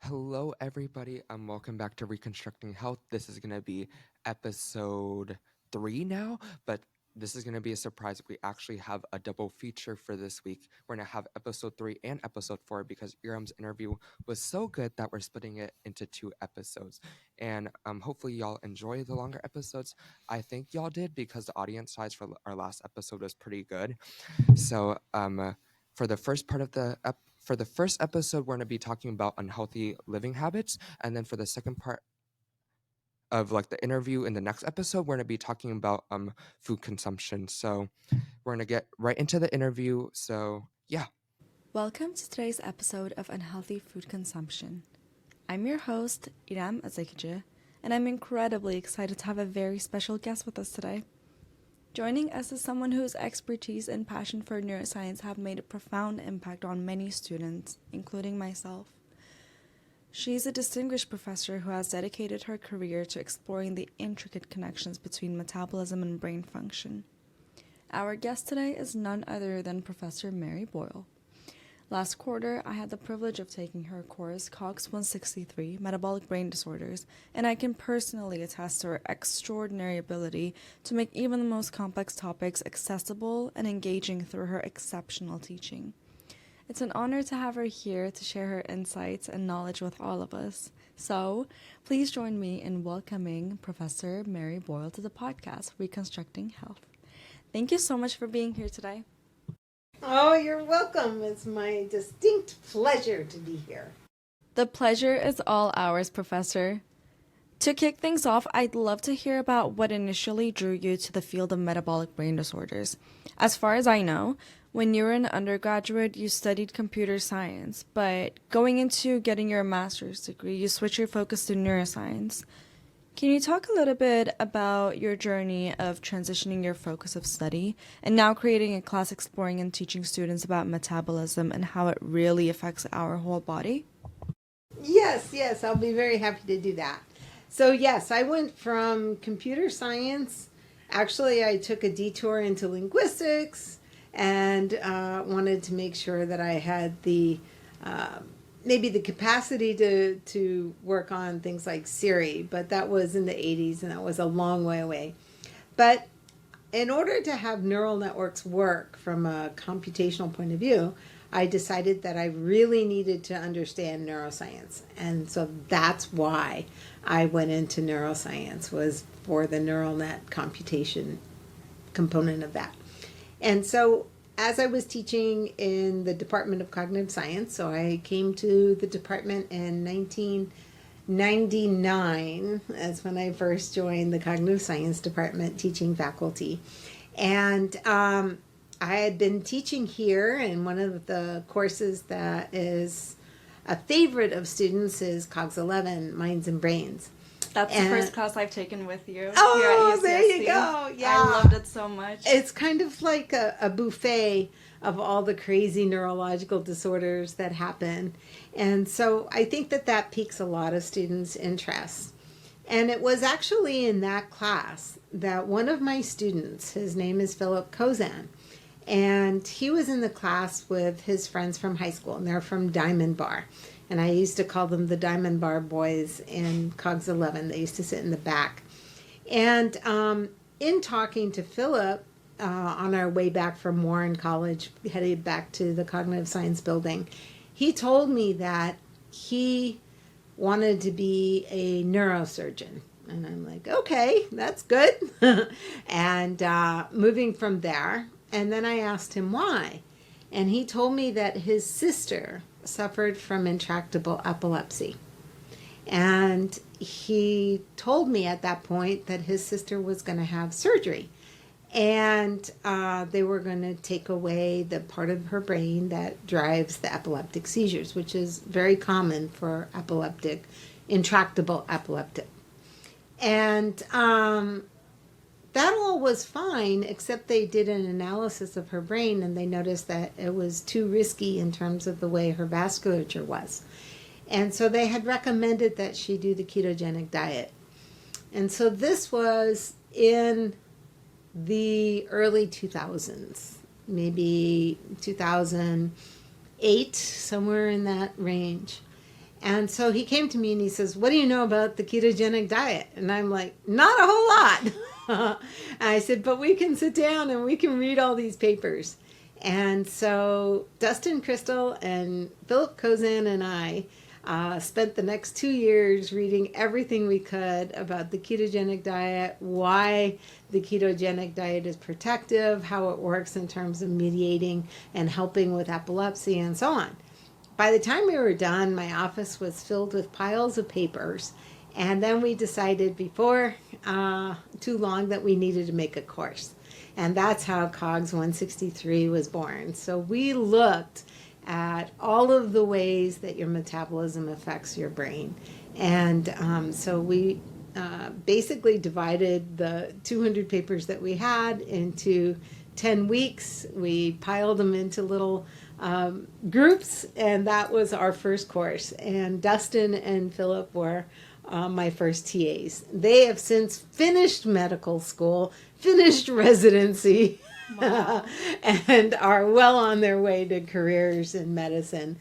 Hello, everybody, and welcome back to Reconstructing Health. This is going to be episode 3 now, but this is going to be a surprise. We actually have a double feature for this week. We're going to have episode 3 and episode 4 because Iram's interview was so good that we're splitting it into 2 episodes. And hopefully, y'all enjoy the longer episodes. I think y'all did because the audience size for our last episode was pretty good. So, for the first part of for the first episode, we're going to be talking about unhealthy living habits, and then for the second part of like the interview in the next episode, we're going to be talking about food consumption. So, we're going to get right into the interview. So, yeah. Welcome to today's episode of Unhealthy Food Consumption. I'm your host, Iram Azekije, and I'm incredibly excited to have a very special guest with us today. Joining us is someone whose expertise and passion for neuroscience have made a profound impact on many students, including myself. She's a distinguished professor who has dedicated her career to exploring the intricate connections between metabolism and brain function. Our guest today is none other than Professor Mary Boyle. Last quarter, I had the privilege of taking her course, COGS 163, Metabolic Brain Disorders, and I can personally attest to her extraordinary ability to make even the most complex topics accessible and engaging through her exceptional teaching. It's an honor to have her here to share her insights and knowledge with all of us. So, please join me in welcoming Professor Mary Boyle to the podcast, Reconstructing Health. Thank you so much for being here today. Oh, you're welcome. It's my distinct pleasure to be here. The pleasure is all ours, Professor. To kick things off, I'd love to hear about what initially drew you to the field of metabolic brain disorders. As far as I know, when you were an undergraduate, you studied computer science, but going into getting your master's degree, you switched your focus to neuroscience. Can you talk a little bit about your journey of transitioning your focus of study and now creating a class exploring and teaching students about metabolism and how it really affects our whole body? Yes, I'll be very happy to do that. So yes, I went from computer science. Actually, I took a detour into linguistics and wanted to make sure that I had the maybe the capacity to work on things like Siri, but that was in the 80s and that was a long way away. But in order to have neural networks work from a computational point of view, I decided that I really needed to understand neuroscience. And so that's why I went into neuroscience, was for the neural net computation component of that. And so as I was teaching in the Department of Cognitive Science, so I came to the department in 1999, that's when I first joined the Cognitive Science Department teaching faculty. And I had been teaching here, and one of the courses that is a favorite of students is COGS 11, Minds and Brains. That's the first class I've taken with you here at Oh, UCSC. there you go. Yeah. I loved it so much. It's kind of like a buffet of all the crazy neurological disorders that happen. And so I think that piques a lot of students' interest. And it was actually in that class that one of my students, his name is Philip Kozan, and he was in the class with his friends from high school, and they're from Diamond Bar. And I used to call them the Diamond Bar boys in COGS 11. They used to sit in the back. And in talking to Philip on our way back from Warren College, headed back to the Cognitive Science building, he told me that he wanted to be a neurosurgeon. And I'm like, okay, that's good. And moving from there, and then I asked him why. And he told me that his sister suffered from intractable epilepsy. And he told me at that point that his sister was going to have surgery. And they were going to take away the part of her brain that drives the epileptic seizures, which is very common for intractable epileptic. And that all was fine, except they did an analysis of her brain and they noticed that it was too risky in terms of the way her vasculature was. And so they had recommended that she do the ketogenic diet. And so this was in the early 2000s, maybe 2008, somewhere in that range. And so he came to me and he says, "What do you know about the ketogenic diet?" And I'm like, "Not a whole lot." And I said, "But we can sit down and we can read all these papers." And so Dustin Crystal and Philip Kozan and I spent the next 2 years reading everything we could about the ketogenic diet, why the ketogenic diet is protective, how it works in terms of mediating and helping with epilepsy, and so on. By the time we were done, my office was filled with piles of papers. And then we decided before too long that we needed to make a course. And that's how COGS 163 was born. So we looked at all of the ways that your metabolism affects your brain. And so we basically divided the 200 papers that we had into 10 weeks. We piled them into little groups, and that was our first course. And Dustin and Philip were my first TAs. They have since finished medical school, finished residency, wow. And are well on their way to careers in medicine.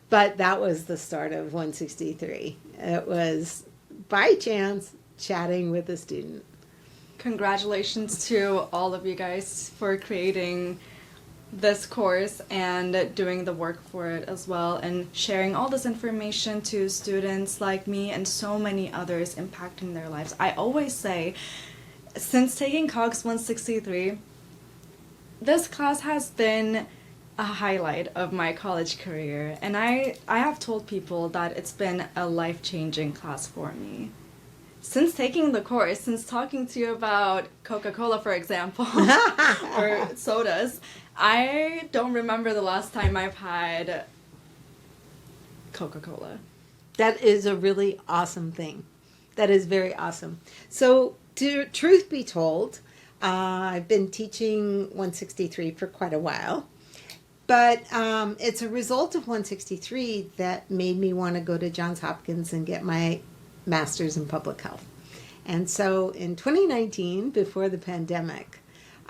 But that was the start of 163. It was by chance chatting with a student. Congratulations to all of you guys for creating this course and doing the work for it as well, and sharing all this information to students like me and so many others, impacting their lives. I always say, since taking COGS 163, this class has been a highlight of my college career, and I have told people that it's been a life-changing class for me. Since taking the course, since talking to you about Coca-Cola, for example, or sodas, I don't remember the last time I've had Coca-Cola. That is a really awesome thing. That is very awesome. So, truth be told, I've been teaching 163 for quite a while. But it's a result of 163 that made me want to go to Johns Hopkins and get my master's in public health. And so in 2019, before the pandemic,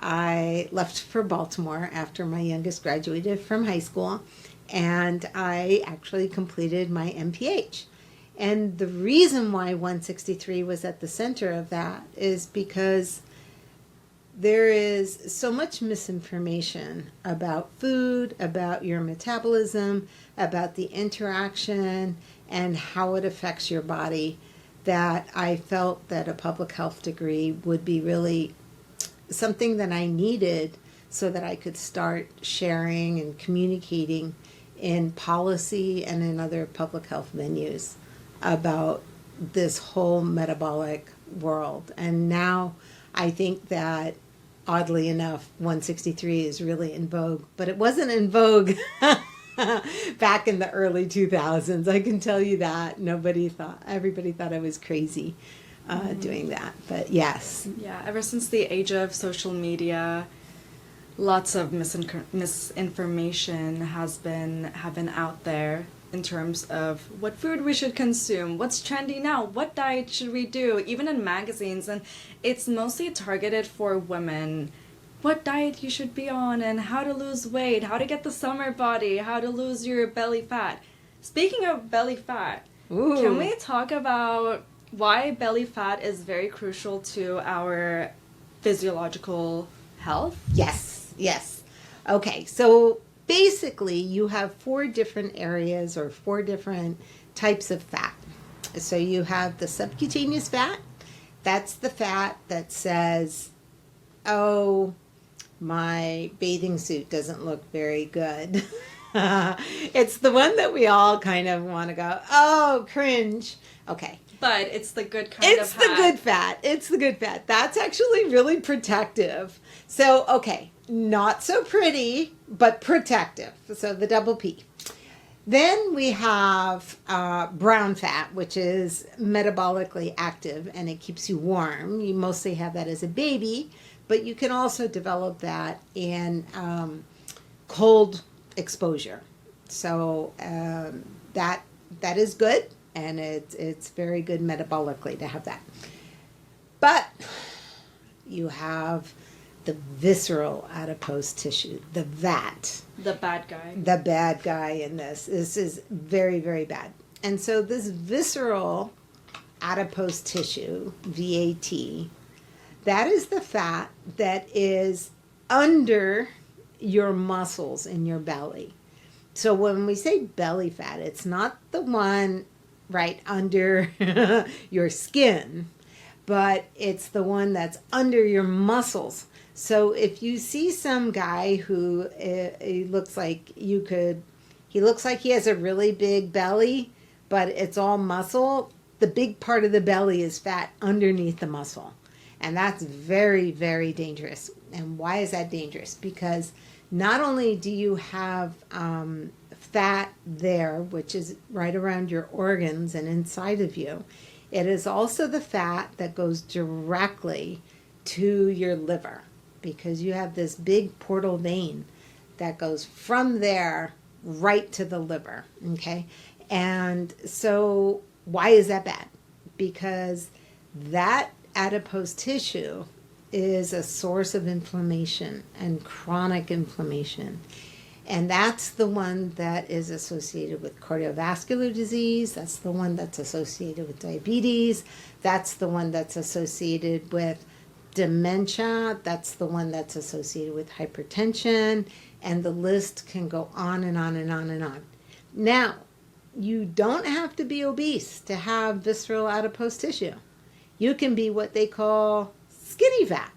I left for Baltimore after my youngest graduated from high school, and I actually completed my MPH. And the reason why 163 was at the center of that is because there is so much misinformation about food, about your metabolism, about the interaction and how it affects your body, that I felt that a public health degree would be really something that I needed so that I could start sharing and communicating in policy and in other public health venues about this whole metabolic world. And now I think that, oddly enough, 163 is really in vogue, but it wasn't in vogue back in the early 2000s. I can tell you that. Everybody thought I was crazy doing that, but yes. Yeah, ever since the age of social media, lots of misinformation have been out there in terms of what food we should consume, what's trendy now, what diet should we do, even in magazines. And it's mostly targeted for women. What diet you should be on, and how to lose weight, how to get the summer body, how to lose your belly fat. Speaking of belly fat, Ooh. Can we talk about why belly fat is very crucial to our physiological health? Yes. Okay, so basically you have 4 different areas or 4 different types of fat. So you have the subcutaneous fat. That's the fat that says, oh, my bathing suit doesn't look very good. It's the one that we all kind of want to go, oh, cringe. Okay. But it's the good kind of fat. It's the good fat. That's actually really protective. So, okay, not so pretty, but protective. So the double P. Then we have brown fat, which is metabolically active, and it keeps you warm. You mostly have that as a baby, but you can also develop that in cold exposure. So that is good, and it's very good metabolically to have that. But you have the visceral adipose tissue, the VAT. The bad guy. The bad guy in this. This is very, very bad. And so this visceral adipose tissue, VAT, that is the fat that is under your muscles in your belly. So when we say belly fat, it's not the one right under your skin, but it's the one that's under your muscles. So if you see some guy who he looks like he has a really big belly, but it's all muscle, the big part of the belly is fat underneath the muscle. And that's very, very dangerous. And why is that dangerous? Because not only do you have fat there, which is right around your organs and inside of you, it is also the fat that goes directly to your liver, because you have this big portal vein that goes from there right to the liver. Okay. And so why is that bad? Because that adipose tissue is a source of inflammation and chronic inflammation. And that's the one that is associated with cardiovascular disease. That's the one that's associated with diabetes. That's the one that's associated with dementia. That's the one that's associated with hypertension. And the list can go on and on and on and on. Now, you don't have to be obese to have visceral adipose tissue. You can be what they call skinny fat.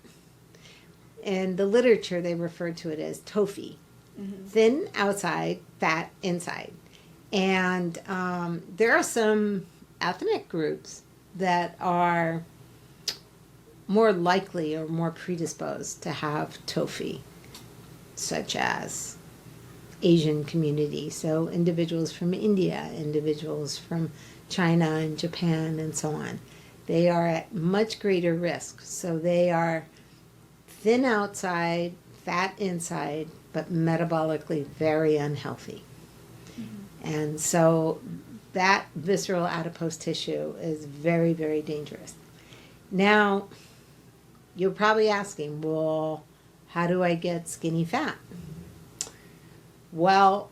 In the literature, they refer to it as TOFI. Mm-hmm. Thin outside, fat inside. And there are some ethnic groups that are more likely or more predisposed to have TOFI, such as Asian community. So individuals from India, individuals from China and Japan and so on. They are at much greater risk. So they are thin outside, fat inside, but metabolically very unhealthy. Mm-hmm. And so that visceral adipose tissue is very, very dangerous. Now, you're probably asking, well, how do I get skinny fat? Well,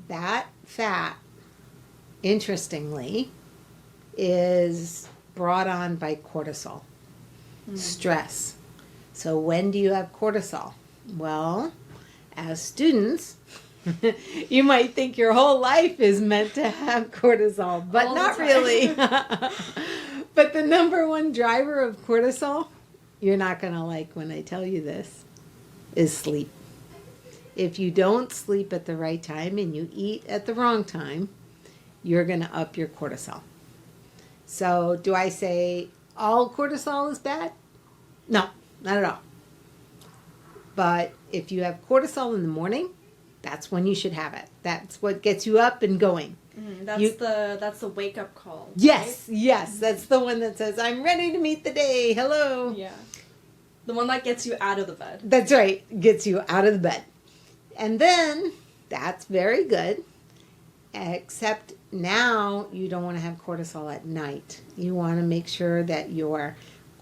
that fat, interestingly, is brought on by cortisol, stress. So when do you have cortisol? Well, as students, you might think your whole life is meant to have cortisol, but not really. But the number one driver of cortisol, you're not going to like when I tell you this, is sleep. If you don't sleep at the right time and you eat at the wrong time, you're going to up your cortisol. So do I say all cortisol is bad? No, not at all. But if you have cortisol in the morning, that's when you should have it. That's what gets you up and going. That's the wake up call. Yes, right? Yes, that's the one that says, I'm ready to meet the day. Hello. Yeah. The one that gets you out of the bed. That's right. Gets you out of the bed. And then that's very good. Except now you don't want to have cortisol at night. You want to make sure that your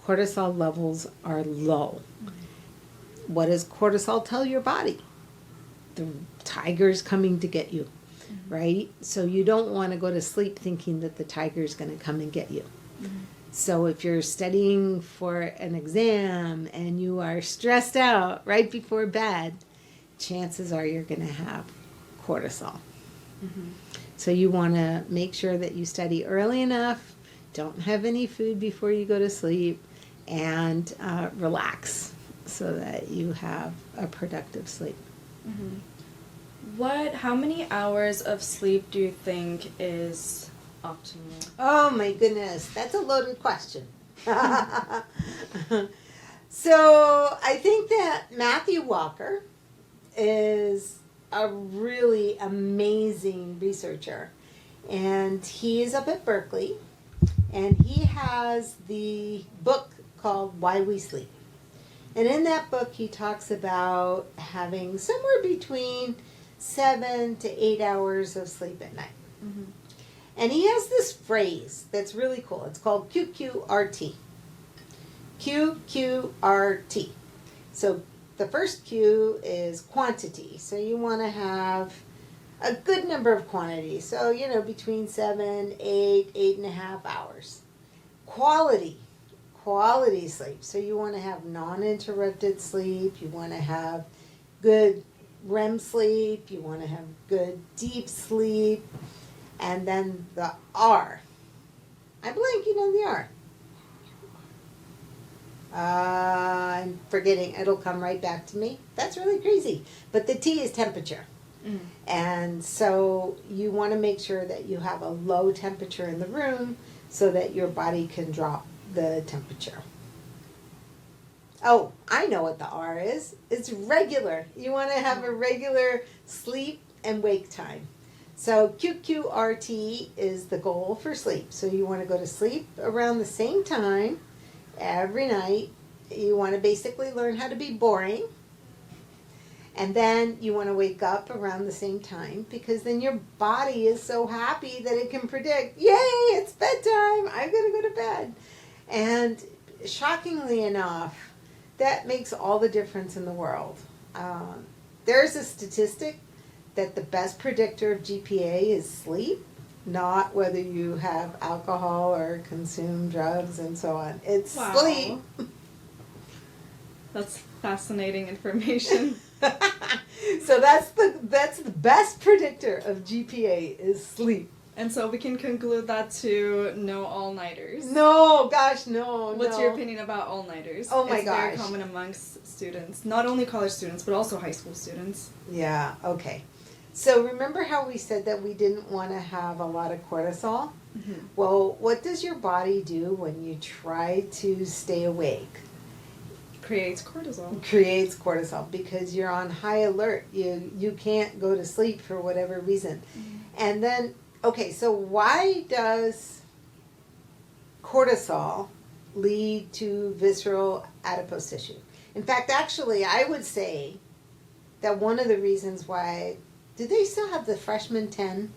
cortisol levels are low. Mm-hmm. What does cortisol tell your body? The tiger's coming to get you, mm-hmm. right? So you don't want to go to sleep thinking that the tiger's going to come and get you. Mm-hmm. So if you're studying for an exam and you are stressed out right before bed, chances are you're going to have cortisol. Mm-hmm. So you want to make sure that you study early enough, don't have any food before you go to sleep, and relax so that you have a productive sleep. Mm-hmm. How many hours of sleep do you think is optimal? Oh my goodness, that's a loaded question. So I think that Matthew Walker is a really amazing researcher, and he is up at Berkeley, and he has the book called Why We Sleep. And in that book he talks about having somewhere between 7 to 8 hours of sleep at night. Mm-hmm. And he has this phrase that's really cool. It's called QQRT. QQRT. So the first Q is quantity. So you want to have a good number of quantities. So, between 7, 8, 8.5 hours. Quality, quality sleep. So you want to have non-interrupted sleep. You want to have good REM sleep. You want to have good deep sleep. And then the R. I'm blanking on the R. I'm forgetting. It'll come right back to me. That's really crazy. But the T is temperature. Mm. And so you want to make sure that you have a low temperature in the room so that your body can drop the temperature. Oh, I know what the R is. It's regular. You want to have a regular sleep and wake time. So QQRT is the goal for sleep. So you want to go to sleep around the same time every night. You want to basically learn how to be boring. And then you want to wake up around the same time because then your body is so happy that it can predict, yay, it's bedtime, I'm going to go to bed. And shockingly enough, that makes all the difference in the world. There's a statistic that the best predictor of GPA is sleep, not whether you have alcohol or consume drugs and so on. It's sleep. That's fascinating information. So that's the best predictor of GPA is sleep. And so we can conclude that to no all-nighters. No, gosh, no. What's your opinion about all-nighters? Oh my It's gosh. very common amongst students, not only college students, but also high school students. Yeah, okay. So remember how we said that we didn't want to have a lot of cortisol? Mm-hmm. Well, what does your body do when you try to stay awake? Creates cortisol. Creates cortisol because you're on high alert. You can't go to sleep for whatever reason. Mm-hmm. And then, okay, so why does cortisol lead to visceral adipose tissue? In fact, actually, I would say that one of the reasons why, do they still have the freshman 10?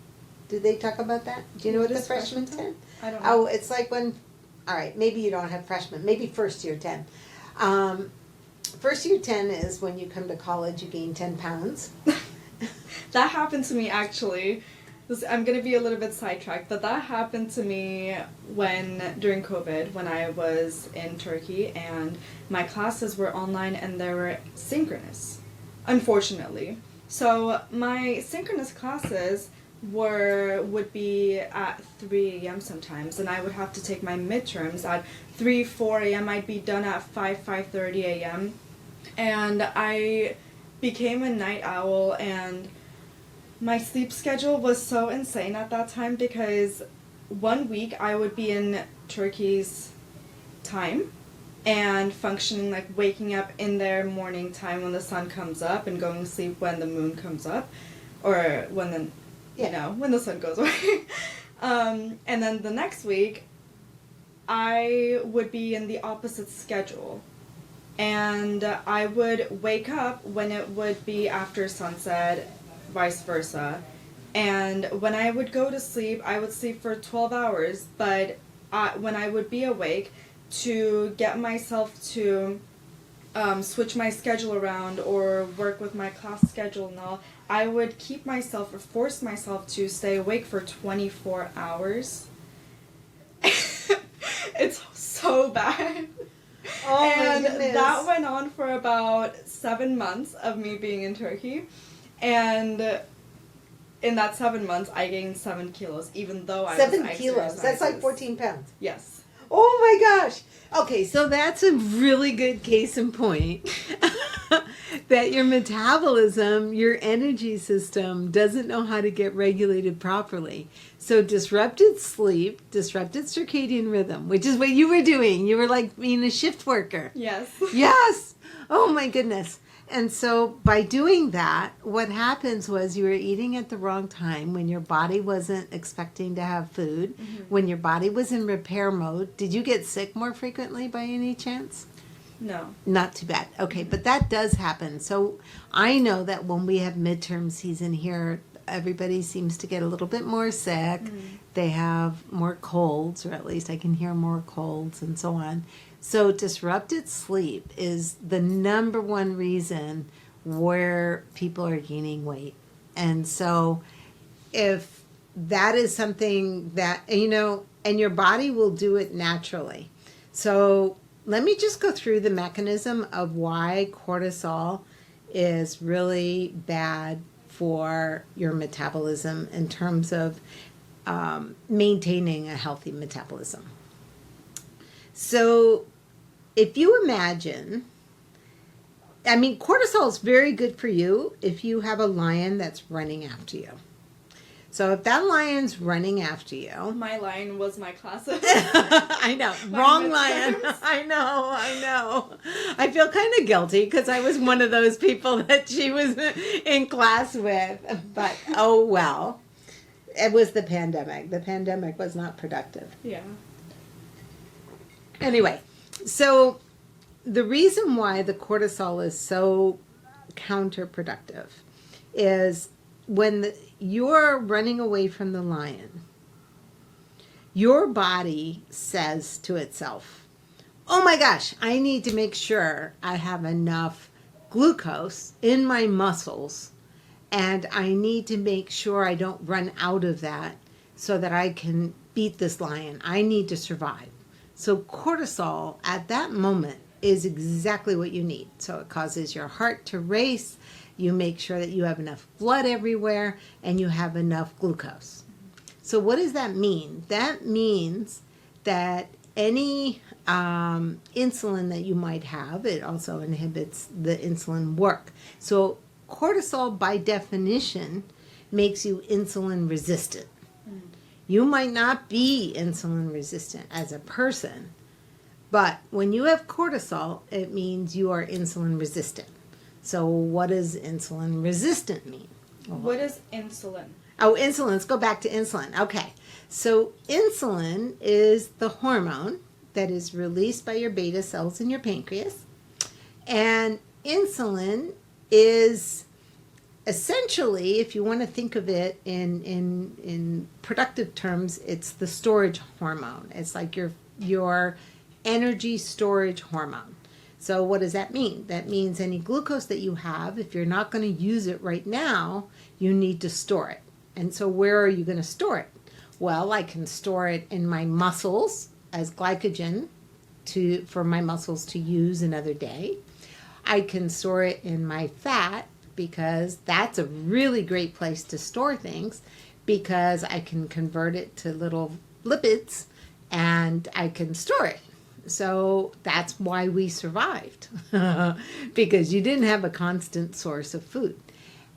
Did they talk about that? Do you know what the is freshman freshman 10? I don't know. Oh, it's like when, all right, maybe you don't have freshmen, maybe first year 10. First year 10 is when you come to college, you gain 10 pounds. That happened to me actually. I'm going to be a little bit sidetracked, but that happened to me during COVID, when I was in Turkey, and my classes were online and they were synchronous, unfortunately. So my synchronous classes would be at 3 a.m. sometimes, and I would have to take my midterms at 3, 4 a.m. I'd be done at 5:30 a.m. And I became a night owl, and my sleep schedule was so insane at that time because 1 week I would be in Turkey's time and functioning, like waking up in their morning time when the sun comes up and going to sleep when the moon comes up, or when the sun goes away. And then the next week I would be in the opposite schedule. And I would wake up when it would be after sunset, vice versa. And when I would go to sleep, I would sleep for 12 hours. But when I would be awake, to get myself to switch my schedule around or work with my class schedule and all, I would keep myself or force myself to stay awake for 24 hours. It's so bad. Oh And my goodness. that went on for about 7 months of me being in Turkey. And in that 7 months, I gained 7 kilos, even though I was 7 kilos. That's like 14 pounds. Yes. Oh my gosh. Okay, so that's a really good case in point that your metabolism, your energy system doesn't know how to get regulated properly. So disrupted sleep, disrupted circadian rhythm, which is what you were doing. You were like being a shift worker. Yes. Yes. Oh my goodness. And so by doing that, what happens was you were eating at the wrong time when your body wasn't expecting to have food, when your body was in repair mode. Did you get sick more frequently by any chance? No. Not too bad. Okay, but that does happen. So I know that when we have midterm season here, everybody seems to get a little bit more sick. They have more colds, or at least I can hear more colds and so on. So disrupted sleep is the number one reason where people are gaining weight. And so if that is something that, and your body will do it naturally. So let me just go through the mechanism of why cortisol is really bad for your metabolism in terms of maintaining a healthy metabolism. So if you imagine, cortisol is very good for you if you have a lion that's running after you. So if that lion's running after you. My lion was my class. I know. Wrong lion. I know. I feel kind of guilty because I was one of those people that she was in class with. But oh well. It was the pandemic. The pandemic was not productive. Yeah. Anyway, so the reason why the cortisol is so counterproductive is when you're running away from the lion, your body says to itself, oh my gosh, I need to make sure I have enough glucose in my muscles, and I need to make sure I don't run out of that so that I can beat this lion. I need to survive. So cortisol at that moment is exactly what you need. So it causes your heart to race. You make sure that you have enough blood everywhere and you have enough glucose. So what does that mean? That means that any insulin that you might have, it also inhibits the insulin work. So cortisol, by definition, makes you insulin resistant. You might not be insulin resistant as a person, but when you have cortisol, it means you are insulin resistant. So what does insulin resistant mean? What is insulin? Oh, insulin. Let's go back to insulin. Okay. So insulin is the hormone that is released by your beta cells in your pancreas. And insulin is essentially, if you want to think of it in productive terms, it's the storage hormone. It's like your energy storage hormone. So what does that mean? That means any glucose that you have, if you're not going to use it right now, you need to store it. And so where are you going to store it? Well, I can store it in my muscles as glycogen for my muscles to use another day. I can store it in my fat because that's a really great place to store things, because I can convert it to little lipids and I can store it. So that's why we survived, because you didn't have a constant source of food.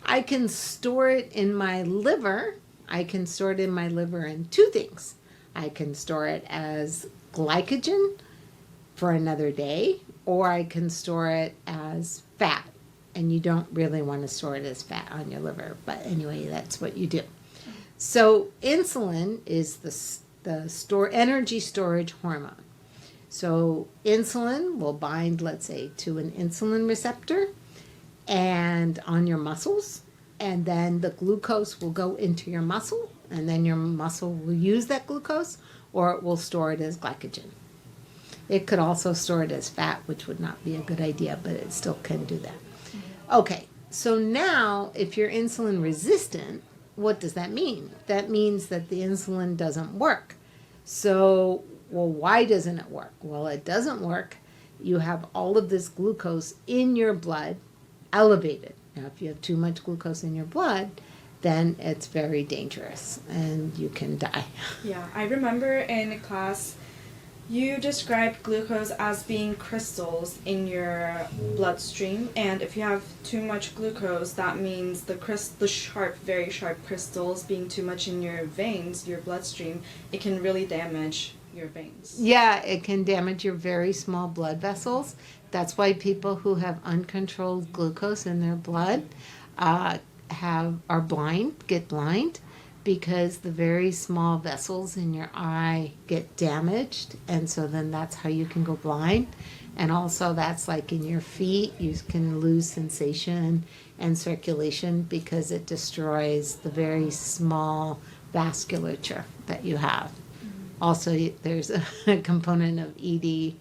I can store it in my liver. I can store it in my liver in two things. I can store it as glycogen for another day, or I can store it as fat. And you don't really want to store it as fat on your liver. But anyway, that's what you do. So insulin is the energy storage hormone. So insulin will bind, let's say, to an insulin receptor and on your muscles, and then the glucose will go into your muscle, and then your muscle will use that glucose, or it will store it as glycogen. It could also store it as fat, which would not be a good idea, but it still can do that. Okay, so now if you're insulin resistant, what does that mean? That means that the insulin doesn't work. So, well, why doesn't it work? Well, it doesn't work. You have all of this glucose in your blood elevated. Now, if you have too much glucose in your blood, then it's very dangerous and you can die. Yeah, I remember in class you described glucose as being crystals in your bloodstream, and if you have too much glucose, that means the sharp, very sharp crystals being too much in your veins, your bloodstream, it can really damage your veins. Yeah, it can damage your very small blood vessels. That's why people who have uncontrolled glucose in their blood are blind, get blind, because the very small vessels in your eye get damaged, and so then that's how you can go blind. And also that's like in your feet, you can lose sensation and circulation because it destroys the very small vasculature that you have. Also, there's a component of ED,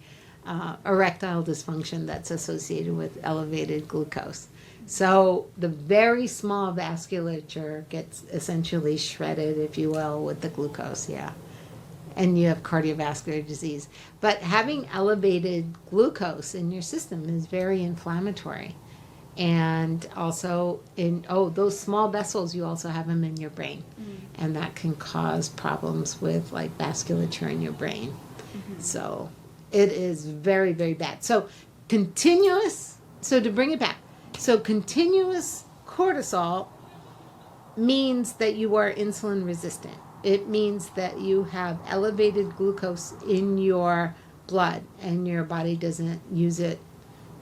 erectile dysfunction, that's associated with elevated glucose. So the very small vasculature gets essentially shredded, if you will, with the glucose, yeah. And you have cardiovascular disease. But having elevated glucose in your system is very inflammatory. And also in those small vessels, you also have them in your brain. And that can cause problems with like vasculature in your brain. So it is very, very bad. So to bring it back, so continuous cortisol means that you are insulin resistant. It means that you have elevated glucose in your blood and your body doesn't use it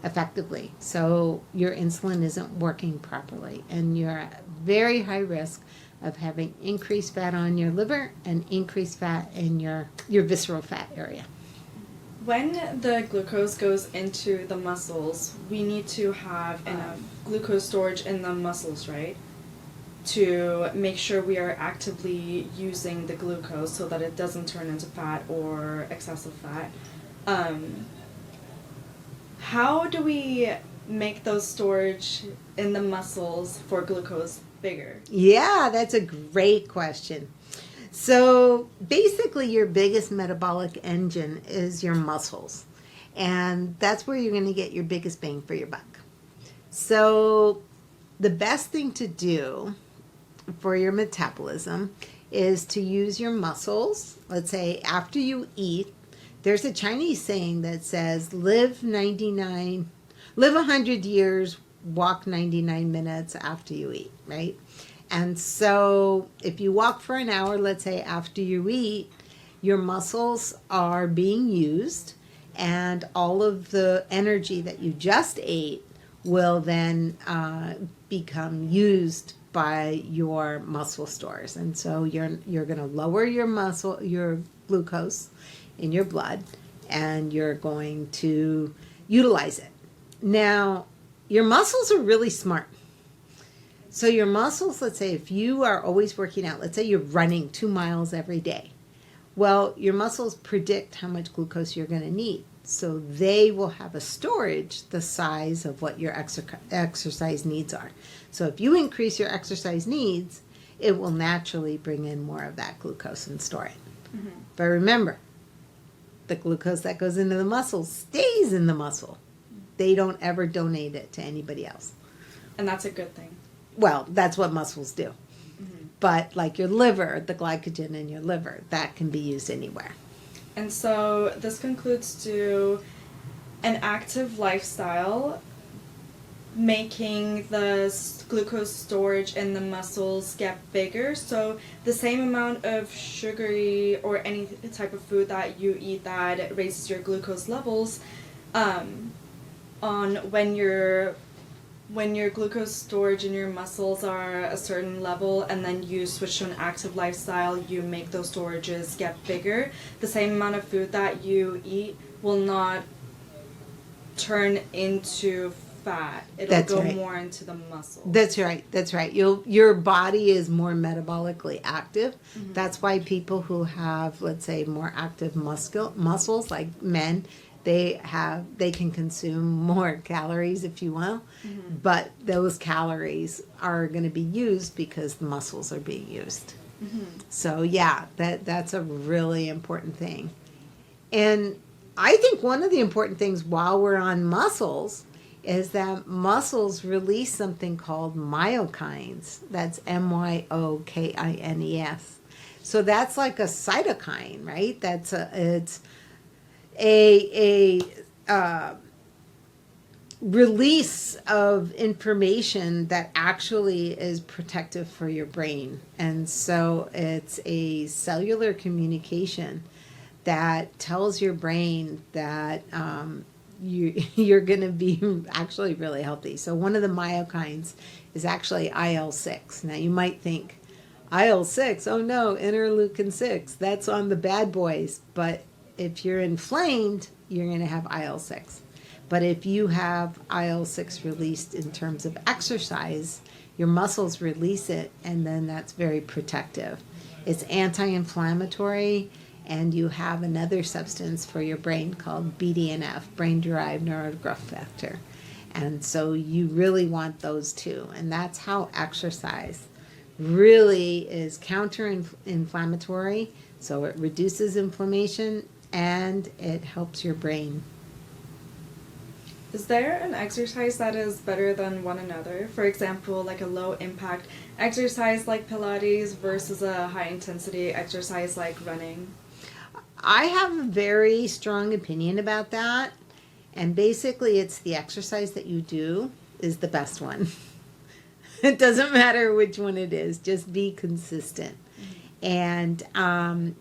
effectively. So your insulin isn't working properly and you're at very high risk of having increased fat on your liver and increased fat in your visceral fat area. When the glucose goes into the muscles, we need to have enough glucose storage in the muscles, right? To make sure we are actively using the glucose so that it doesn't turn into fat or excessive fat. How do we make those storage in the muscles for glucose bigger? Yeah, that's a great question. So basically, your biggest metabolic engine is your muscles. And that's where you're going to get your biggest bang for your buck. So the best thing to do for your metabolism is to use your muscles. Let's say after you eat, there's a Chinese saying that says, live 100 years, walk 99 minutes after you eat, right? And so if you walk for an hour, let's say after you eat, your muscles are being used and all of the energy that you just ate will then become used by your muscle stores. And so you're going to lower your glucose in your blood and you're going to utilize it. Now, your muscles are really smart. So your muscles, let's say if you are always working out, let's say you're running 2 miles every day. Well, your muscles predict how much glucose you're going to need. So they will have a storage the size of what your exercise needs are. So if you increase your exercise needs, it will naturally bring in more of that glucose and store it. Mm-hmm. But remember, the glucose that goes into the muscle stays in the muscle. They don't ever donate it to anybody else. And that's a good thing. Well, that's what muscles do. Mm-hmm. But like your liver, the glycogen in your liver, that can be used anywhere. And so this concludes to an active lifestyle, making the glucose storage in the muscles get bigger. So the same amount of sugary or any type of food that you eat that raises your glucose levels, on when your glucose storage in your muscles are a certain level and then you switch to an active lifestyle, you make those storages get bigger. The same amount of food that you eat will not turn into fat. It'll go more into the muscle. That's right. Your body is more metabolically active. Mm-hmm. That's why people who have, let's say, more active muscles, like men, they can consume more calories, if you will, mm-hmm. but those calories are going to be used because the muscles are being used. Mm-hmm. So yeah, that's a really important thing. And I think one of the important things while we're on muscles is that muscles release something called myokines. That's myokines. So that's like a cytokine, right? It's a release of information that actually is protective for your brain. And so it's a cellular communication that tells your brain that you're going to be actually really healthy. So one of the myokines is actually IL-6. Now you might think, IL-6, oh no, interleukin 6, that's on the bad boys. But if you're inflamed, you're going to have IL-6. But if you have IL-6 released in terms of exercise, your muscles release it, and then that's very protective. It's anti-inflammatory, and you have another substance for your brain called BDNF, brain-derived neurogrowth factor. And so you really want those two. And that's how exercise really is counter-inflammatory. So it reduces inflammation and it helps your brain. Is there an exercise that is better than one another? For example, like a low impact exercise like Pilates versus a high intensity exercise like running? I have a very strong opinion about that. And basically, it's the exercise that you do is the best one. It doesn't matter which one it is, just be consistent. And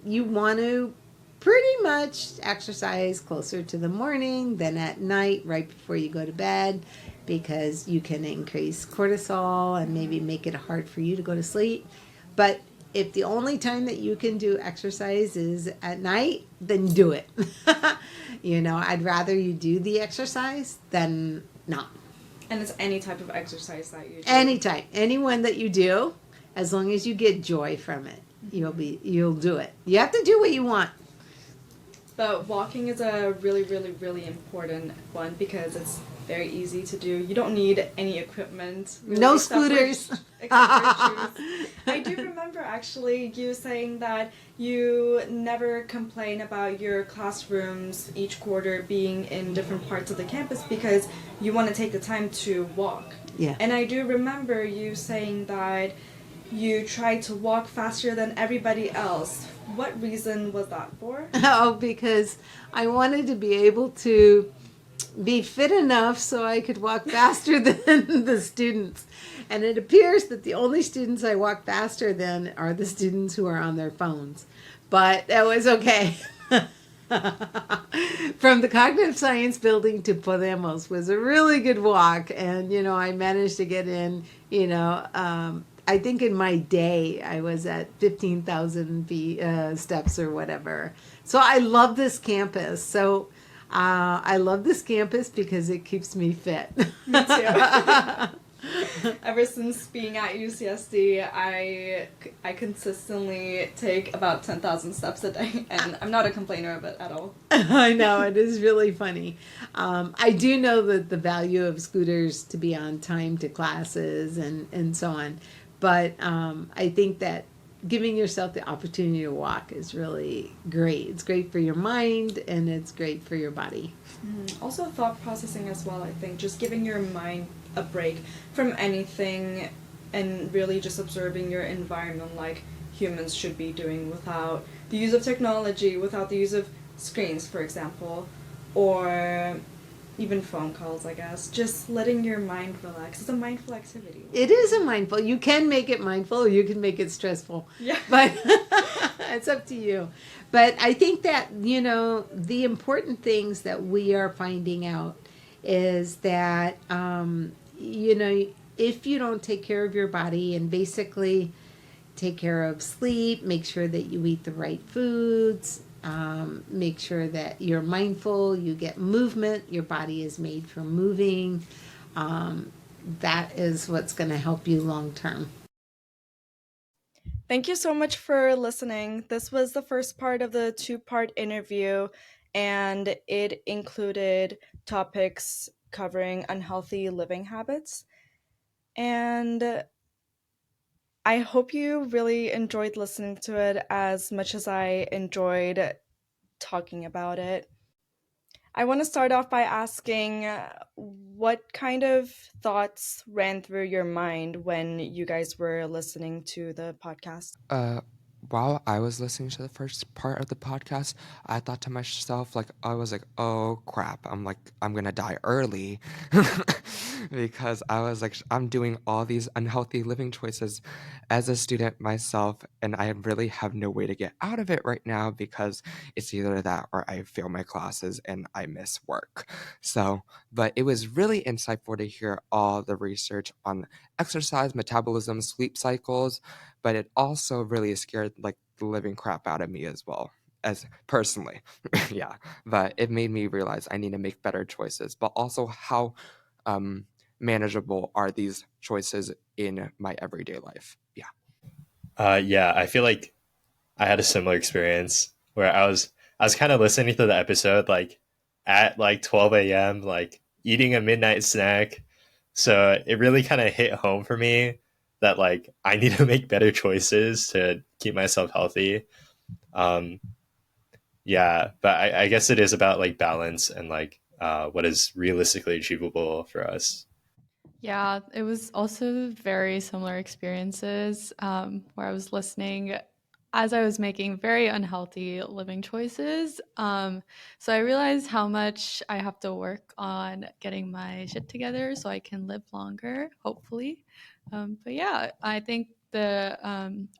you want to pretty much exercise closer to the morning than at night, right before you go to bed, because you can increase cortisol and maybe make it hard for you to go to sleep. But if the only time that you can do exercise is at night, then do it. I'd rather you do the exercise than not. And it's any type of exercise that you do. Any type, anyone that you do, as long as you get joy from it, you'll do it. You have to do what you want. But walking is a really, really, really important one because it's very easy to do. You don't need any equipment. Really, No scooters. Except for shoes. I do remember actually you saying that you never complain about your classrooms each quarter being in different parts of the campus because you want to take the time to walk. Yeah. And I do remember you saying that you tried to walk faster than everybody else. What reason was that for? Oh, because I wanted to be able to be fit enough so I could walk faster than the students. And it appears that the only students I walk faster than are the students who are on their phones. But that was okay. From the Cognitive Science Building to Podemos was a really good walk. And, I managed to get in, I think in my day I was at 15,000 steps or whatever. So I love this campus. So I love this campus because it keeps me fit. Me too. Ever since being at UCSD, I consistently take about 10,000 steps a day, and I'm not a complainer of it at all. I know, it is really funny. I do know that the value of scooters to be on time to classes and so on. But I think that giving yourself the opportunity to walk is really great. It's great for your mind and it's great for your body. Also thought processing as well, I think. Just giving your mind a break from anything and really just observing your environment like humans should be doing without the use of technology, without the use of screens, for example, or even phone calls, I guess. Just letting your mind relax. It's a mindful activity. It is a mindful. You can make it mindful or you can make it stressful. Yeah. But it's up to you. But I think that, the important things that we are finding out is that, if you don't take care of your body and basically take care of sleep, make sure that you eat the right foods, make sure that you're mindful, you get movement, your body is made for moving. That is what's going to help you long term. Thank you so much for listening. This was the first part of the two-part interview, and it included topics covering unhealthy living habits. And I hope you really enjoyed listening to it as much as I enjoyed talking about it. I want to start off by asking what kind of thoughts ran through your mind when you guys were listening to the podcast? Uh, while I was listening to the first part of the podcast, I thought to myself, I was like, oh crap, I'm gonna die early. Because I was like, I'm doing all these unhealthy living choices as a student myself, and I really have no way to get out of it right now because it's either that or I fail my classes and I miss work. So, but it was really insightful to hear all the research on exercise, metabolism, sleep cycles, but it also really scared the living crap out of me as well, as personally. Yeah, but it made me realize I need to make better choices, but also how manageable are these choices in my everyday life. Yeah. Yeah, I feel like I had a similar experience where I was kind of listening to the episode at 12 a.m. eating a midnight snack. So it really kind of hit home for me that like I need to make better choices to keep myself healthy. Um, yeah, but I guess it is about like balance and like what is realistically achievable for us. Yeah, it was also very similar experiences where I was listening as I was making very unhealthy living choices. So I realized how much I have to work on getting my shit together so I can live longer, hopefully. But yeah, I think the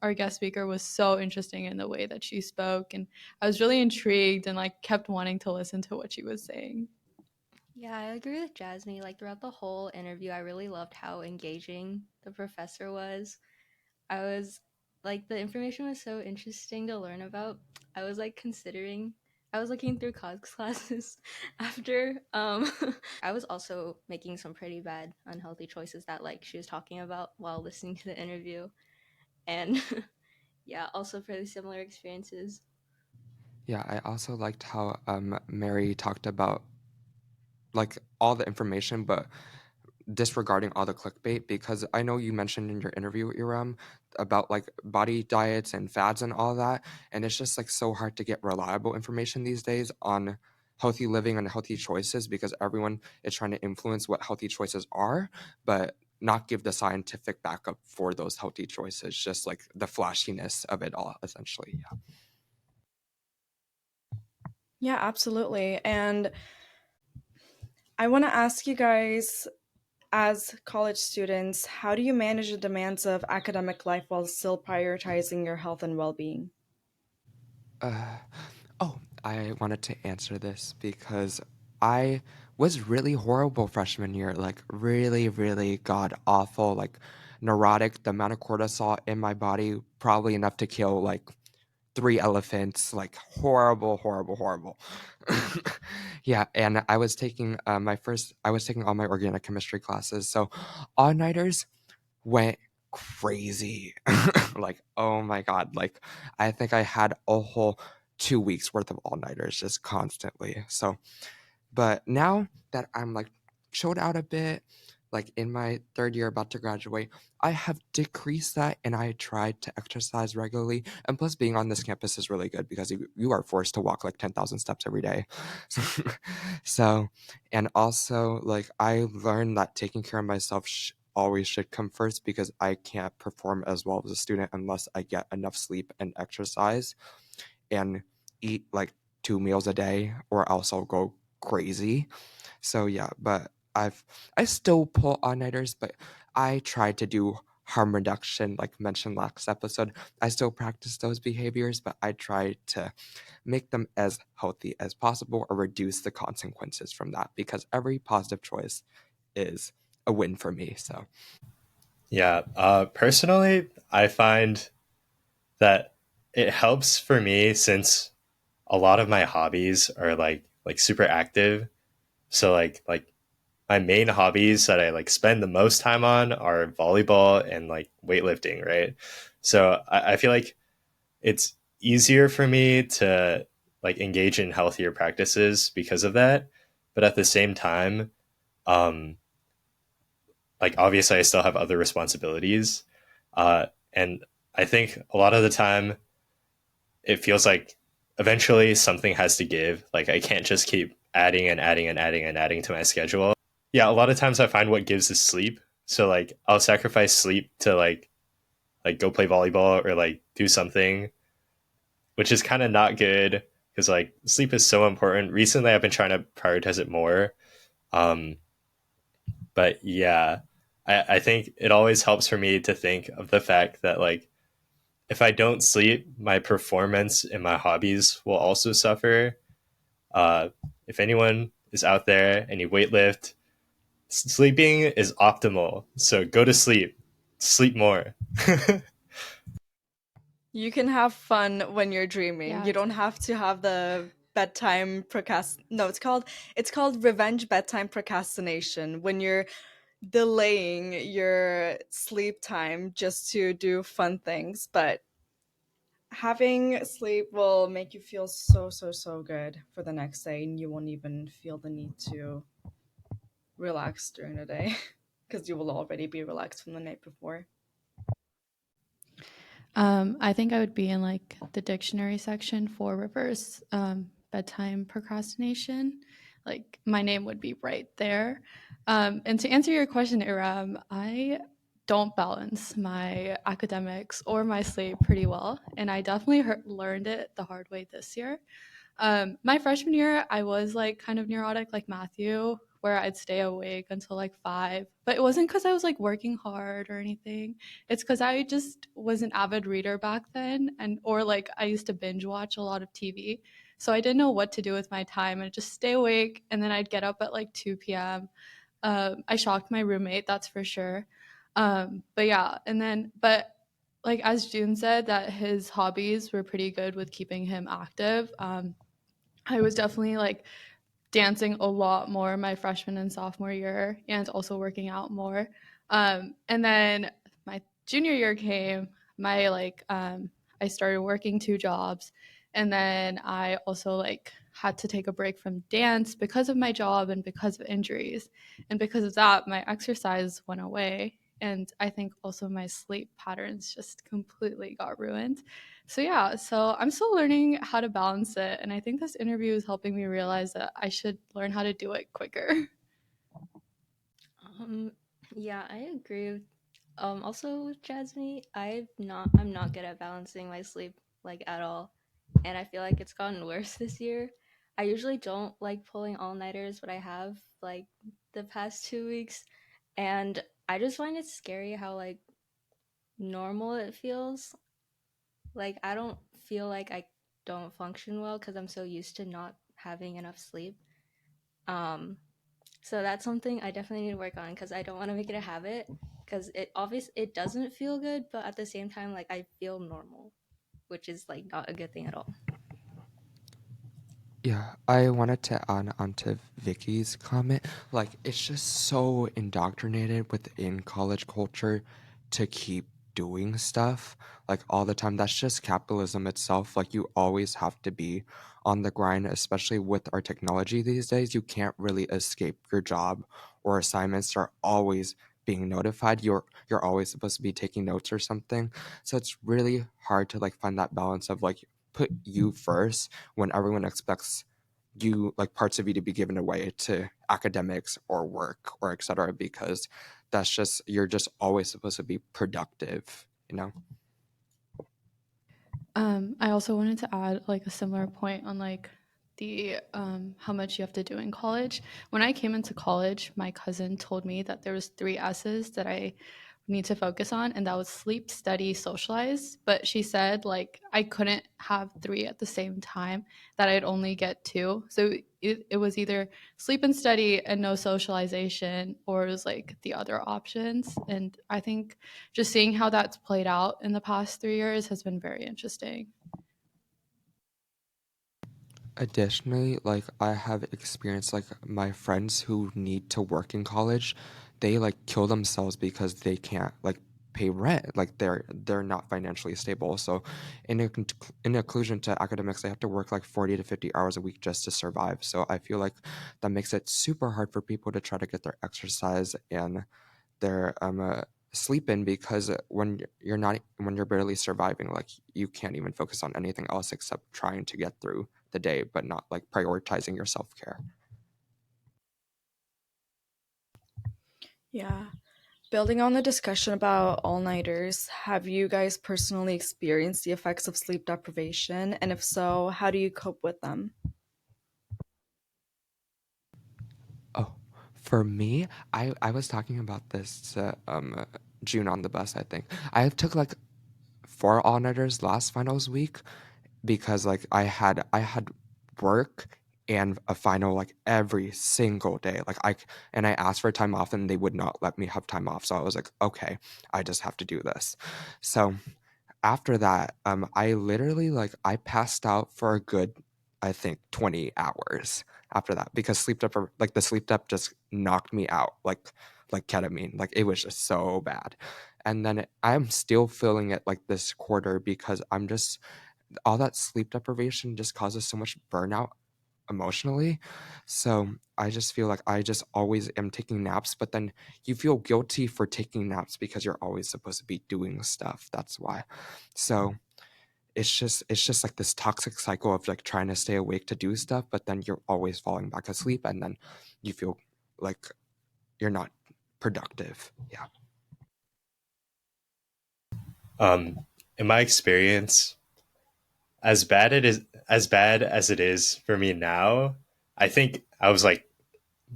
our guest speaker was so interesting in the way that she spoke, and I was really intrigued and like kept wanting to listen to what she was saying. Yeah, I agree with Jasmine. Like throughout the whole interview, I really loved how engaging the professor was. I was like the information was so interesting to learn about. I was like considering I was looking through COGS classes after I was also making some pretty bad unhealthy choices that like she was talking about while listening to the interview. And yeah, also fairly similar experiences. Yeah, I also liked how Mary talked about like all the information, but disregarding all the clickbait because I know you mentioned in your interview, Iram, about like body diets and fads and all that. And it's just like so hard to get reliable information these days on healthy living and healthy choices because everyone is trying to influence what healthy choices are, but not give the scientific backup for those healthy choices, just like the flashiness of it all, essentially. Yeah. Yeah, absolutely. And I want to ask you guys, as college students, how do you manage the demands of academic life while still prioritizing your health and well being? Uh, oh, I wanted to answer this because I was really horrible freshman year, like really, really god awful, like neurotic. The amount of cortisol in my body, probably enough to kill like three elephants, like horrible, horrible, horrible. Yeah, and I was taking all my organic chemistry classes. So all nighters went crazy. Like, oh my God. Like, I think I had a whole 2 weeks worth of all nighters just constantly. So, but now that I'm like chilled out a bit, like in my third year about to graduate, I have decreased that and I tried to exercise regularly. And plus, being on this campus is really good because you are forced to walk like 10,000 steps every day. So, and also, like, I learned that taking care of myself always should come first because I can't perform as well as a student unless I get enough sleep and exercise and eat like 2 meals a day or else I'll go crazy. So yeah, but I still pull all-nighters, but I try to do harm reduction like mentioned last episode. I still practice those behaviors, but I try to make them as healthy as possible or reduce the consequences from that because every positive choice is a win for me. So Yeah, personally, I find that it helps for me since a lot of my hobbies are like super active. So like my main hobbies that I like spend the most time on are volleyball and like weightlifting, right? So I feel like it's easier for me to like engage in healthier practices because of that. But at the same time, um, like obviously I still have other responsibilities. And I think a lot of the time it feels like eventually something has to give. Like I can't just keep adding and adding and adding and adding to my schedule. Yeah, a lot of times I find what gives is sleep. So like I'll sacrifice sleep to like go play volleyball or like do something, which is kind of not good because like sleep is so important. Recently I've been trying to prioritize it more. Um, but yeah, I think it always helps for me to think of the fact that like if I don't sleep, my performance in my hobbies will also suffer. Uh, if anyone is out there and you weightlift, sleeping is optimal. So go to sleep, sleep more. You can have fun when you're dreaming. Yeah, You don't have to have the bedtime procrast. No, it's called revenge bedtime procrastination when you're delaying your sleep time just to do fun things. But having sleep will make you feel so so so good for the next day, and you won't even feel the need to relax during the day because you will already be relaxed from the night before? I think I would be in like the dictionary section for reverse bedtime procrastination. Like my name would be right there. And to answer your question, Iram, I don't balance my academics or my sleep pretty well, and I definitely learned it the hard way this year. My freshman year, I was like kind of neurotic, like Matthew, where I'd stay awake until like 5. But it wasn't because I was like working hard or anything. It's because I just was an avid reader back then, and or like I used to binge watch a lot of TV. So I didn't know what to do with my time, and I'd just stay awake, and then I'd get up at like 2 p.m. I shocked my roommate, that's for sure. But yeah, and then but like as June said, that his hobbies were pretty good with keeping him active. I was definitely like dancing a lot more my freshman and sophomore year and also working out more. And then my junior year came, my I started working 2 jobs, and then I also like had to take a break from dance because of my job and because of injuries. And because of that, my exercise went away. And I think also my sleep patterns just completely got ruined. So yeah, so I'm still learning how to balance it, and I think this interview is helping me realize that I should learn how to do it quicker. Um, yeah, I agree. Also with Jasmine, I'm not good at balancing my sleep like at all, and I feel like it's gotten worse this year. I usually don't like pulling all nighters, but I have like the past 2 weeks, and I just find it scary how like normal it feels. Like I don't feel like I don't function well because I'm so used to not having enough sleep. Um, so that's something I definitely need to work on because I don't want to make it a habit because it doesn't feel good, but at the same time like I feel normal, which is like not a good thing at all. Yeah, I wanted to add on to Vicky's comment. Like, it's just so indoctrinated within college culture to keep doing stuff like all the time. That's just capitalism itself. Like, you always have to be on the grind, especially with our technology these days. You can't really escape your job or assignments are always being notified. You're always supposed to be taking notes or something. So it's really hard to like find that balance of like put you first when everyone expects you like parts of you to be given away to academics or work or etc because that's just you're just always supposed to be productive, you know. I also wanted to add like a similar point on like the how much you have to do in college. When I came into college, my cousin told me that there was 3 S's that I need to focus on, and that was sleep, study, socialize. But she said like I couldn't have 3 at the same time, that I'd only get 2. So it was either sleep and study and no socialization, or it was like the other options. And I think just seeing how that's played out in the past 3 years has been very interesting. Additionally, like I have experienced like my friends who need to work in college, they like kill themselves because they can't like pay rent. Like they're not financially stable. So in inclusion to academics, they have to work like 40 to 50 hours a week just to survive. So I feel like that makes it super hard for people to try to get their exercise and their sleep in because you're not when you're barely surviving, like you can't even focus on anything else except trying to get through the day but not like prioritizing your self-care. Yeah. Building on the discussion about all nighters, have you guys personally experienced the effects of sleep deprivation? And if so, how do you cope with them? Oh, for me, I was talking about this to June on the bus. I think I took like 4 all-nighters last finals week because like I had work and a final like every single day. Like and I asked for time off and they would not let me have time off. So I was like, okay, I just have to do this. So after that, I literally like I passed out for a good, I think 20 hours after that because like the sleep dep just knocked me out like ketamine. Like it was just so bad. And then I'm still feeling it like this quarter because I'm just all that sleep deprivation just causes so much burnout emotionally. So I just feel like I just always am taking naps, but then you feel guilty for taking naps because you're always supposed to be doing stuff. That's why. So it's just like this toxic cycle of like trying to stay awake to do stuff, but then you're always falling back asleep and then you feel like you're not productive. Yeah. In my experience, as bad as it is for me now, I think I was like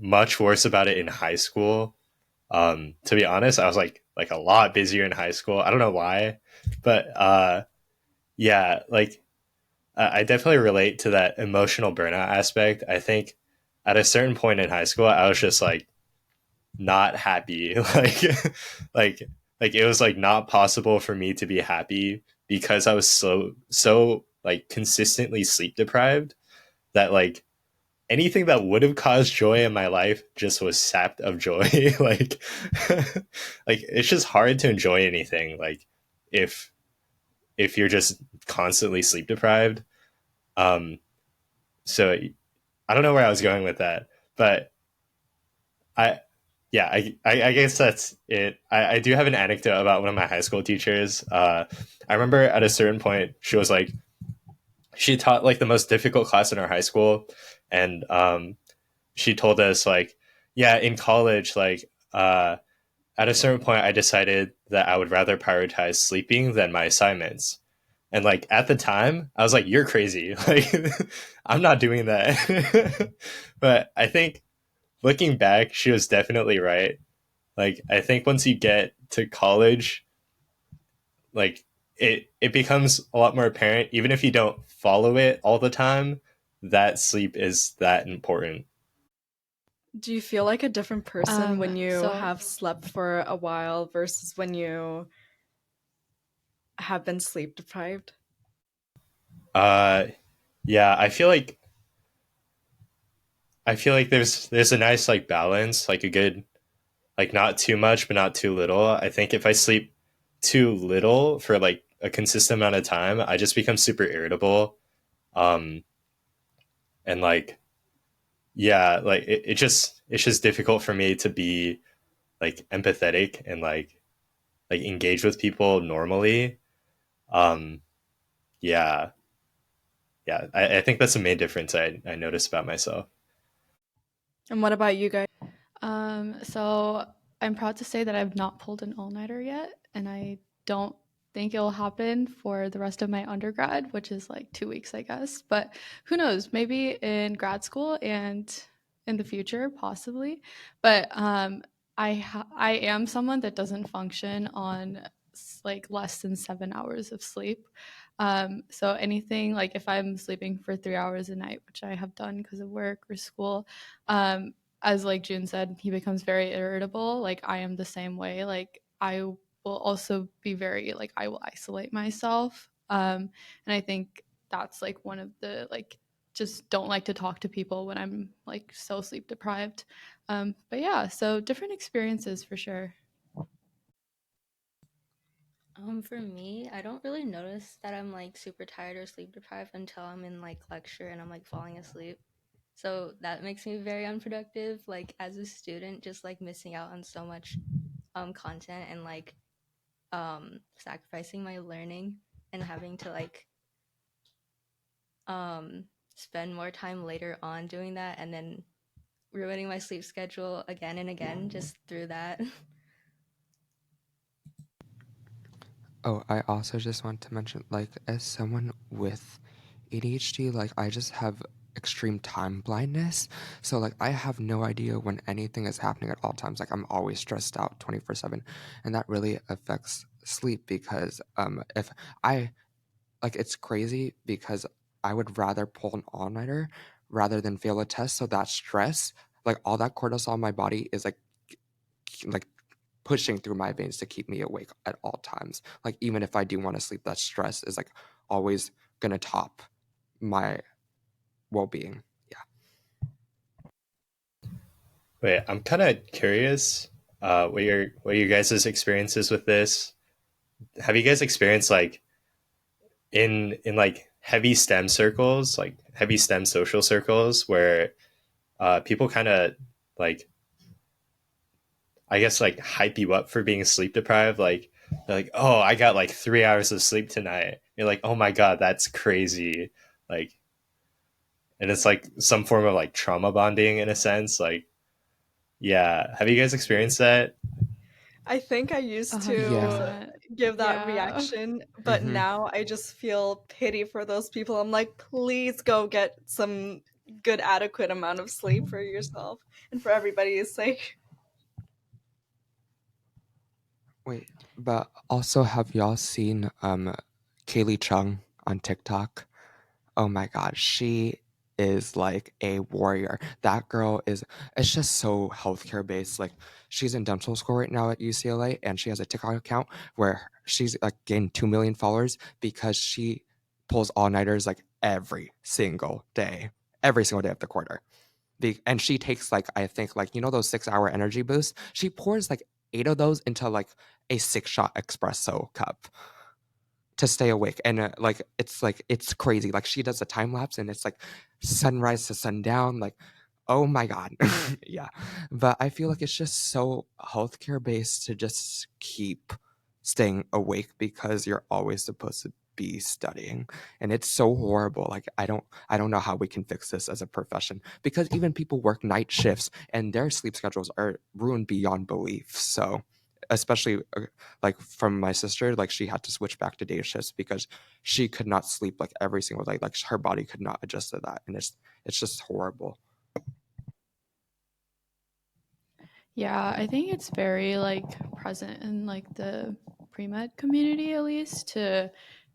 much worse about it in high school. To be honest, I was like a lot busier in high school. I don't know why, but yeah, like I definitely relate to that emotional burnout aspect. I think at a certain point in high school, I was just like not happy. Like like it was like not possible for me to be happy because I was so like consistently sleep deprived that like anything that would have caused joy in my life just was sapped of joy. Like like it's just hard to enjoy anything like if if you're just constantly sleep deprived. Um so I don't know where I was going with that, but I yeah, I guess that's it. I do have an anecdote about one of my high school teachers. I remember at a certain point she was like she taught like the most difficult class in our high school, and she told us like yeah in college like at a certain point I decided that I would rather prioritize sleeping than my assignments. And like at the time, I was like, "You're crazy! Like, I'm not doing that." But I think looking back, she was definitely right. Like I think once you get to college, like it becomes a lot more apparent, even if you don't follow it all the time, that sleep is that important. Do you feel like a different person when you So have slept for a while versus when you have been sleep deprived? Uh, yeah, I feel like there's a nice like balance, like a good like not too much but not too little. I think if I sleep too little for like a consistent amount of time, I just become super irritable. Um, and like yeah, like it's just difficult for me to be like empathetic and like engage with people normally. Um, yeah, yeah, I think that's the main difference I noticed about myself. And what about you guys? so I'm proud to say that I've not pulled an all-nighter yet, and I don't think it'll happen for the rest of my undergrad, which is like 2 weeks, I guess. But who knows? Maybe in grad school and in the future, possibly. But I am someone that doesn't function on like less than 7 hours of sleep. So anything like if I'm sleeping for 3 hours a night, which I have done because of work or school, um, as like June said, he becomes very irritable. Like I am the same way. Like I will also be very like I will isolate myself. And I think that's like one of the like just don't like to talk to people when I'm like so sleep deprived. But yeah, so different experiences for sure. For me, I don't really notice that I'm like super tired or sleep deprived until I'm in like lecture and I'm like falling asleep. So that makes me very unproductive. Like as a student, just like missing out on so much content and like sacrificing my learning and having to like um spend more time later on doing that and then ruining my sleep schedule again and again just through that. Oh, I also just want to mention, like, as someone with ADHD, like, I just have extreme time blindness. So, like, I have no idea when anything is happening at all times. Like, I'm always stressed out 24/7. And that really affects sleep because if I, like, it's crazy because I would rather pull an all nighter rather than fail a test. So, that stress, like, all that cortisol in my body is like pushing through my veins to keep me awake at all times. Like even if I do want to sleep, that stress is like always gonna top my well-being. Yeah. Wait, I'm kind of curious what your guys' experiences with this. Have you guys experienced like in like heavy STEM circles, like heavy STEM social circles, where people kind of like, I guess, like hype you up for being sleep deprived. Like they're like, oh, I got like 3 hours of sleep tonight. You're like, oh my god, that's crazy. Like, and it's like some form of like trauma bonding in a sense. Like, yeah, have you guys experienced that? I think I used to 100%. give that Yeah. reaction, but Mm-hmm. now I just feel pity for those people. I'm like, please go get some good, adequate amount of sleep for yourself and for everybody's sake. Wait, but also have y'all seen Kaylee Chung on TikTok? Oh my god, she is like a warrior. That girl is, it's just so healthcare based. Like she's in dental school right now at UCLA and she has a TikTok account where she's like gained 2 million followers because she pulls all-nighters like every single day. Every single day of the quarter. And she takes like, I think like, you know those 6-hour energy boosts? She pours like 8 of those into like a 6-shot espresso cup to stay awake. And like it's crazy. Like she does a time lapse and it's like sunrise to sundown. Like, oh my god. Yeah. But I feel like it's just so healthcare based to just keep staying awake because you're always supposed to be studying, and it's so horrible. Like I don't know how we can fix this as a profession, because even people work night shifts and their sleep schedules are ruined beyond belief. So especially like from my sister, like she had to switch back to day shifts because she could not sleep like every single day. Like her body could not adjust to that, and it's just horrible. Yeah, I think it's very like present in like the pre-med community at least to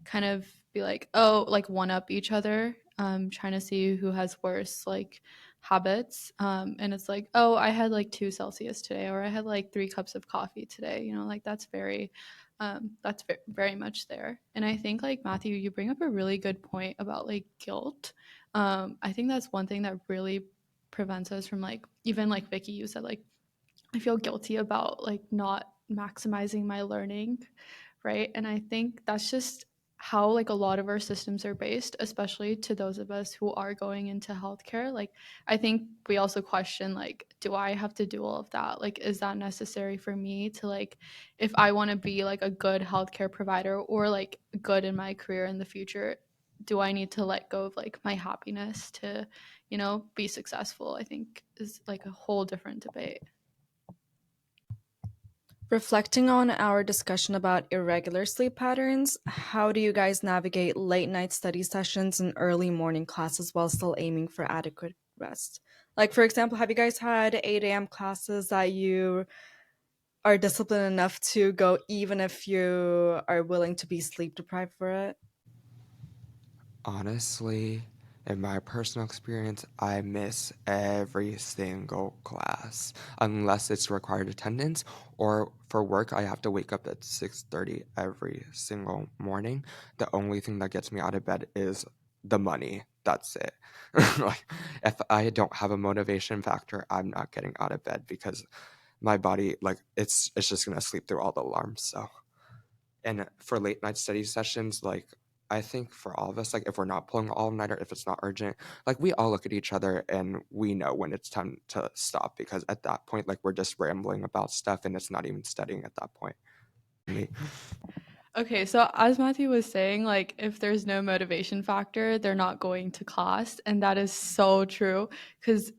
kind of be like, oh, like one up each other, trying to see who has worse like habits. And it's like, oh, I had like 2 Celsius today, or I had like 3 cups of coffee today. You know, like that's very much there. And I think like Matthew, you bring up a really good point about like guilt. I think that's one thing that really prevents us from like, even like Vicky, you said like I feel guilty about like not maximizing my learning, right? And I think that's just how like a lot of our systems are based, especially to those of us who are going into healthcare. Like I think we also question like, do I have to do all of that? Like is that necessary for me to like, if I want to be like a good healthcare provider or like good in my career in the future, do I need to let go of like my happiness to, be successful? I think is like a whole different debate. Reflecting on our discussion about irregular sleep patterns, how do you guys navigate late night study sessions and early morning classes while still aiming for adequate rest? Like, for example, have you guys had 8 a.m. classes that you are disciplined enough to go even if you are willing to be sleep deprived for it? Honestly, in my personal experience, I miss every single class unless it's required attendance, or for work I have to wake up at 6:30 every single morning. The only thing that gets me out of bed is the money. That's it. Like if I don't have a motivation factor, I'm not getting out of bed because my body, like it's just going to sleep through all the alarms. So, and for late night study sessions, like I think for all of us, like if we're not pulling all nighter, if it's not urgent, like we all look at each other and we know when it's time to stop, because at that point, like we're just rambling about stuff and it's not even studying at that point. Me. Okay, so as Matthew was saying, like if there's no motivation factor, they're not going to class. And that is so true. Because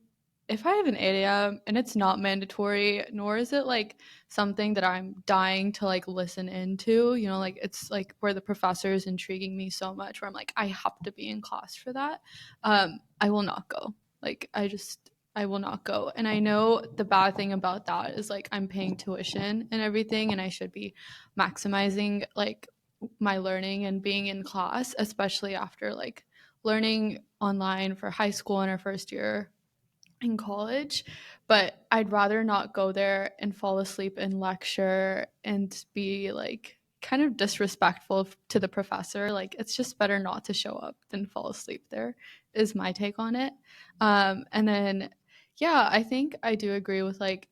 if I have an 8 a.m. and it's not mandatory, nor is it like something that I'm dying to like listen into, like it's like where the professor is intriguing me so much, where I'm like, I have to be in class for that. I will not go. Like I will not go. And I know the bad thing about that is like I'm paying tuition and everything, and I should be maximizing like my learning and being in class, especially after like learning online for high school in our first year in college. But I'd rather not go there and fall asleep in lecture and be like kind of disrespectful to the professor. Like it's just better not to show up than fall asleep there, is my take on it. And then yeah, I think I do agree with like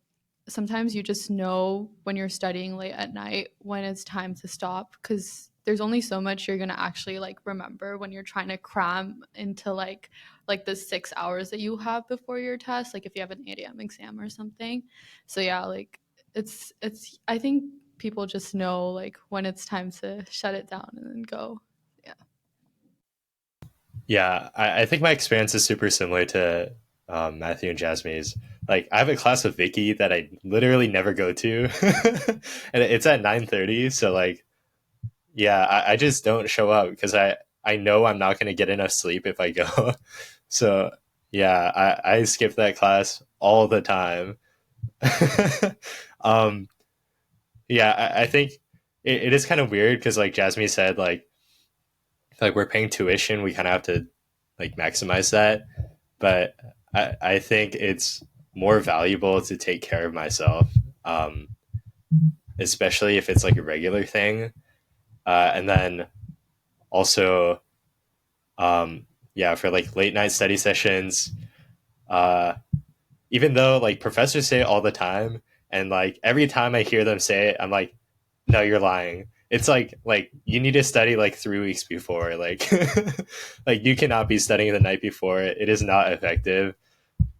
sometimes you just know when you're studying late at night when it's time to stop, because there's only so much you're going to actually like remember when you're trying to cram into like the 6 hours that you have before your test, like if you have an 8 a.m. exam or something. So yeah, like it's I think people just know like when it's time to shut it down and then go. Yeah. Yeah, I think my experience is super similar to Matthew and Jasmine's. Like, I have a class with Vicky that I literally never go to, and it's at 9:30. So, like, yeah, I just don't show up because I know I'm not going to get enough sleep if I go. So, yeah, I skip that class all the time. um, yeah, I think it is kind of weird because, like Jasmine said, like we're paying tuition, we kind of have to like maximize that. But I think it's more valuable to take care of myself, um, especially if it's like a regular thing. And then also, yeah, for like late night study sessions, uh, even though like professors say it all the time, and like every time I hear them say it, I'm like, no, you're lying. It's like you need to study like 3 weeks before, like like you cannot be studying the night before. It is not effective.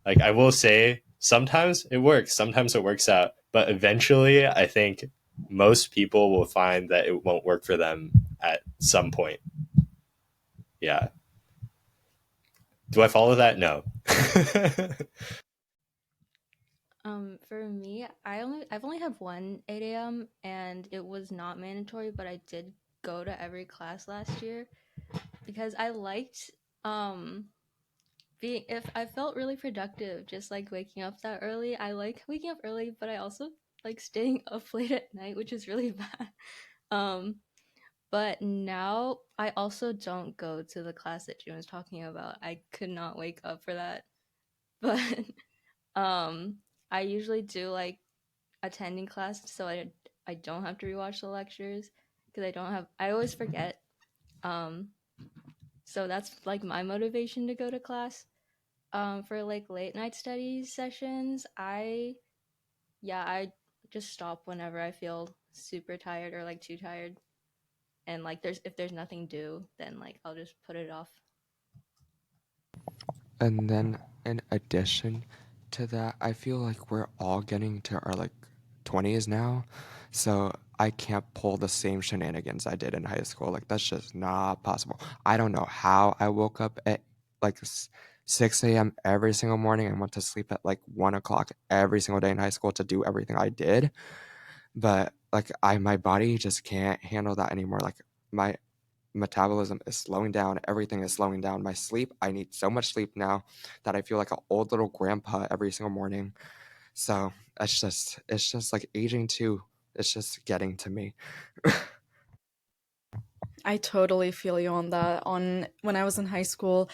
Like I will say, sometimes it works, sometimes it works out, but eventually, I think most people will find that it won't work for them at some point. Yeah. Do I follow that? No. For me, I've only had one 8 a.m. and it was not mandatory, but I did go to every class last year because I liked um being if I felt really productive just like waking up that early. I like waking up early, but I also like staying up late at night, which is really bad. Um but now I also don't go to the class that June was talking about. I could not wake up for that. But um I usually do like attending class so I don't have to rewatch the lectures because I always forget. Um so that's like my motivation to go to class. For like late night studies sessions, I just stop whenever I feel super tired or like too tired. And like if there's nothing due, then like I'll just put it off. And then in addition to that, I feel like we're all getting to our like 20s now. So I can't pull the same shenanigans I did in high school. Like that's just not possible. I don't know how I woke up at like 6 a.m. every single morning and went to sleep at like 1 o'clock every single day in high school to do everything I did. But like my body just can't handle that anymore. Like my metabolism is slowing down, everything is slowing down. My sleep, I need so much sleep now that I feel like an old little grandpa every single morning. So it's just like aging too. It's just getting to me. I totally feel you on that. On when I was in high school,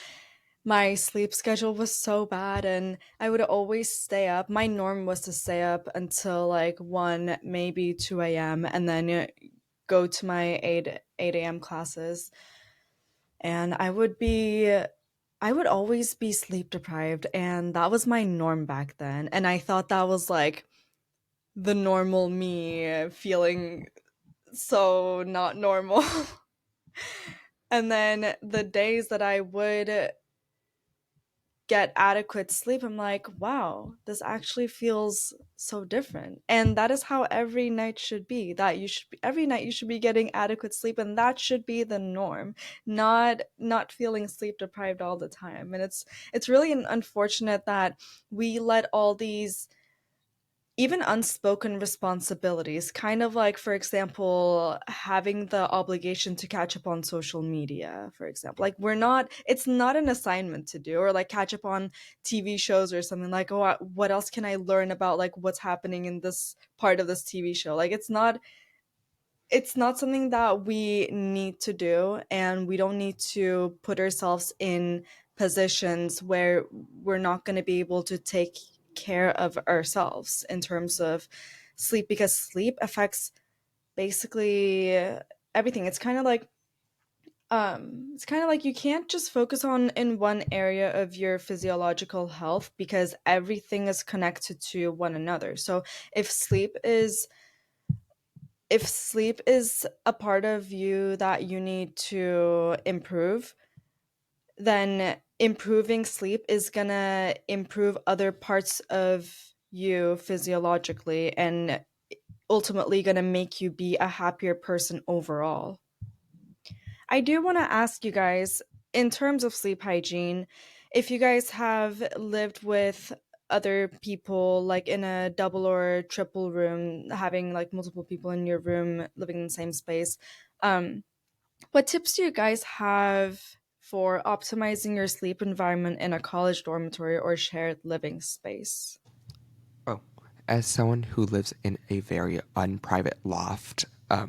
my sleep schedule was so bad and I would always stay up. My norm was to stay up until like 1, maybe 2 a.m. and then go to my 8 a.m. classes. And I would always be sleep deprived and that was my norm back then. And I thought that was like the normal me feeling so not normal. And then the days that I would get adequate sleep, I'm like, wow, this actually feels so different. And that is how every night should be. That you should be every night you should be getting adequate sleep and that should be the norm, not feeling sleep deprived all the time. And it's really unfortunate that we let all these even unspoken responsibilities, kind of like, for example, having the obligation to catch up on social media, for example. Like, it's not an assignment to do, or like catch up on TV shows or something like, oh, what else can I learn about like what's happening in this part of this TV show? Like, it's not something that we need to do, and we don't need to put ourselves in positions where we're not going to be able to take care of ourselves in terms of sleep, because sleep affects basically everything. It's kind of like you can't just focus on in one area of your physiological health because everything is connected to one another. So if sleep if sleep is a part of you that you need to improve, then improving sleep is gonna improve other parts of you physiologically and ultimately gonna make you be a happier person overall. I do want to ask you guys, in terms of sleep hygiene, if you guys have lived with other people, like in a double or triple room, having like multiple people in your room living in the same space, um, what tips do you guys have for optimizing your sleep environment in a college dormitory or shared living space? Oh, as someone who lives in a very unprivate loft,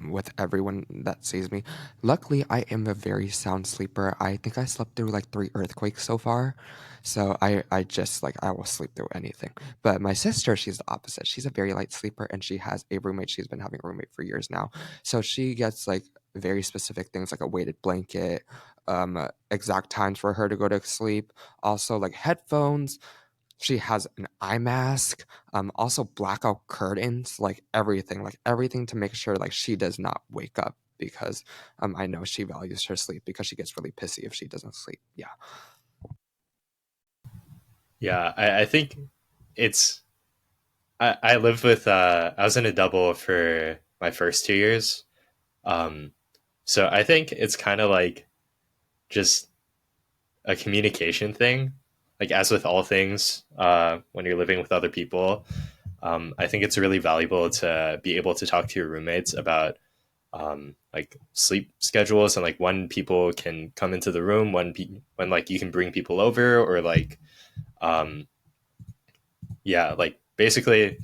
with everyone that sees me, luckily I am a very sound sleeper. I think I slept through like 3 earthquakes so far. So I just like I will sleep through anything. But my sister, she's the opposite. She's a very light sleeper and she has a roommate. She's been having a roommate for years now. So she gets like very specific things like a weighted blanket, exact times for her to go to sleep, also like headphones. She has an eye mask, also blackout curtains, like everything to make sure like she does not wake up because I know she values her sleep because she gets really pissy if she doesn't sleep. Yeah. Yeah, I think it's I lived with I was in a double for my first 2 years. Um, so I think it's kind of like just a communication thing. Like as with all things, when you're living with other people, I think it's really valuable to be able to talk to your roommates about like sleep schedules and like when people can come into the room, when like you can bring people over, or like um, yeah, like basically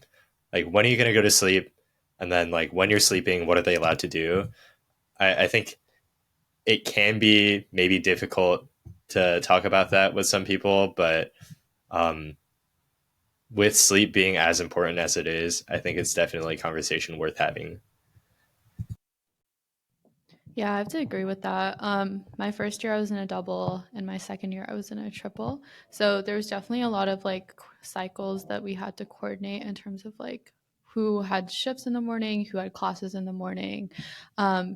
like when are you gonna go to sleep, and then like when you're sleeping, what are they allowed to do? I think it can be maybe difficult to talk about that with some people, but um, with sleep being as important as it is, I think it's definitely a conversation worth having. Yeah, I have to agree with that. My first year I was in a double, and my second year I was in a triple. So there was definitely a lot of like cycles that we had to coordinate in terms of like who had shifts in the morning, who had classes in the morning.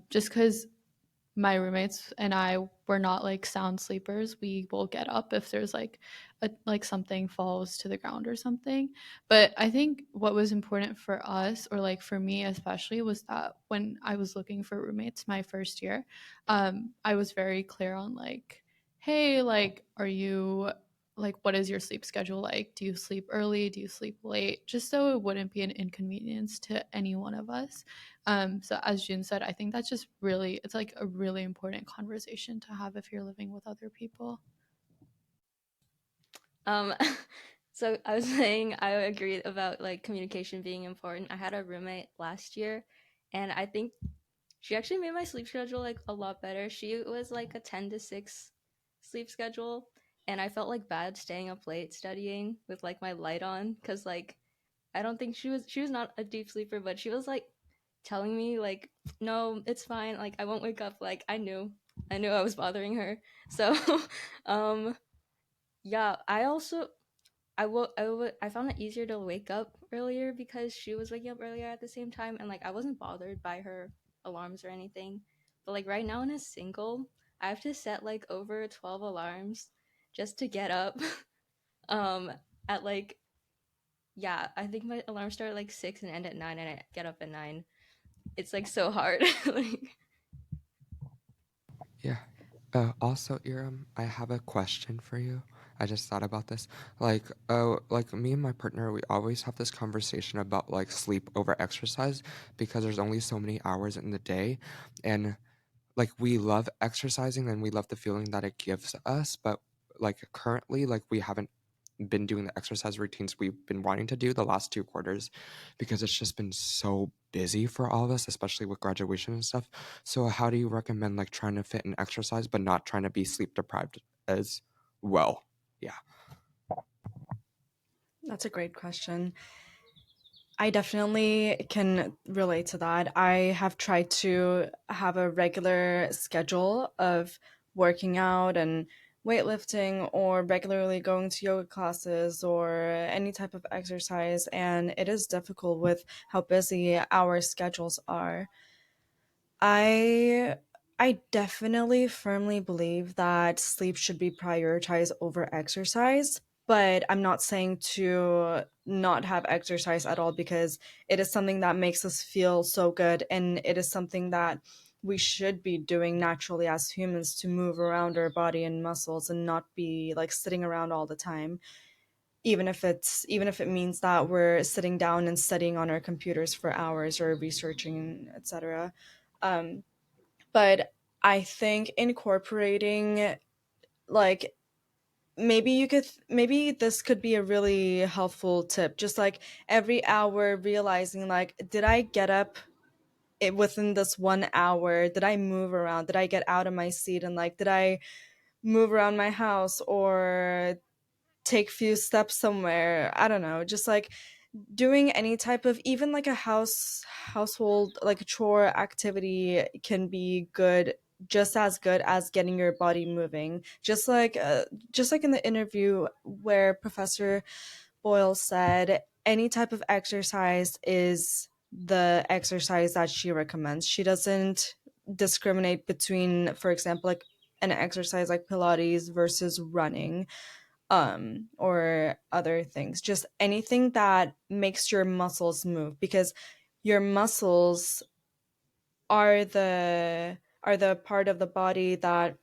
Just because my roommates and I were not like sound sleepers. We will get up if there's like something falls to the ground or something. But I think what was important for us, or like for me especially, was that when I was looking for roommates my first year, I was very clear on like, hey, like, are you like what is your sleep schedule like? Do you sleep early? Do you sleep late? Just so it wouldn't be an inconvenience to any one of us. So as June said, I think that's just really it's like a really important conversation to have if you're living with other people. Um, so I was saying I agree about like communication being important. I had a roommate last year, and I think she actually made my sleep schedule like a lot better. She was like a 10 to 6 sleep schedule, and I felt like bad staying up late studying with like my light on because like I don't think she was not a deep sleeper, but she was like telling me like no, it's fine. Like I won't wake up. Like I knew I was bothering her. So, um, yeah. I found it easier to wake up earlier because she was waking up earlier at the same time, and like I wasn't bothered by her alarms or anything. But like right now in a single, I have to set like over 12 alarms just to get up. um, at like yeah, I think my alarms start at like 6 and end at 9, and I get up at 9. It's like so hard. Like, Yeah. Also, Iram, I have a question for you. I just thought about this. Like me and my partner, we always have this conversation about like sleep over exercise because there's only so many hours in the day, and like we love exercising and we love the feeling that it gives us, but like currently, like we haven't been doing the exercise routines we've been wanting to do the last 2 quarters because it's just been so busy for all of us, especially with graduation and stuff. So how do you recommend like trying to fit in exercise but not trying to be sleep deprived as well? Yeah. That's a great question. I definitely can relate to that. I have tried to have a regular schedule of working out and weightlifting or regularly going to yoga classes or any type of exercise, and it is difficult with how busy our schedules are. I I definitely firmly believe that sleep should be prioritized over exercise, but I'm not saying to not have exercise at all, because it is something that makes us feel so good, and it is something that we should be doing naturally as humans, to move around our body and muscles and not be like sitting around all the time, even if it means that we're sitting down and studying on our computers for hours or researching, etc. um, but I think incorporating, like, maybe this could be a really helpful tip, just like every hour realizing, like, did I get up within this 1 hour? Did I move around? Did I get out of my seat? And like, did I move around my house or take few steps somewhere? I don't know, just like doing any type of, even like a household, like a chore activity, can be good, just as good as getting your body moving, just like in the interview where Professor Boyle said any type of exercise is the exercise that she recommends. She doesn't discriminate between, for example, like an exercise like Pilates versus running, or other things, just anything that makes your muscles move, because your muscles are the part of the body that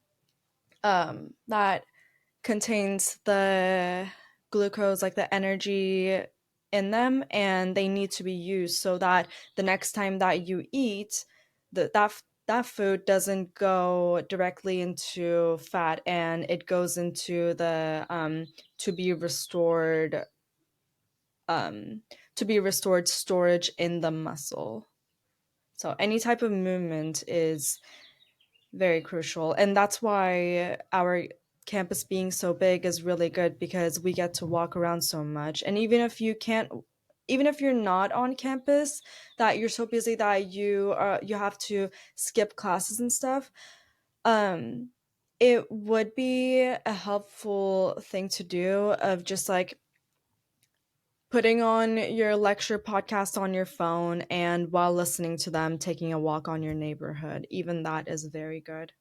contains the glucose, like the energy in them, and they need to be used so that the next time that you eat, that food doesn't go directly into fat, and it goes into the to be restored um to be restored storage in the muscle. So any type of movement is very crucial, and that's why our campus being so big is really good, because we get to walk around so much. And even if you're not on campus, that you're so busy that you have to skip classes and stuff, um it would be a helpful thing to do, of just like putting on your lecture podcast on your phone, and while listening to them, taking a walk on your neighborhood. Even that is very good.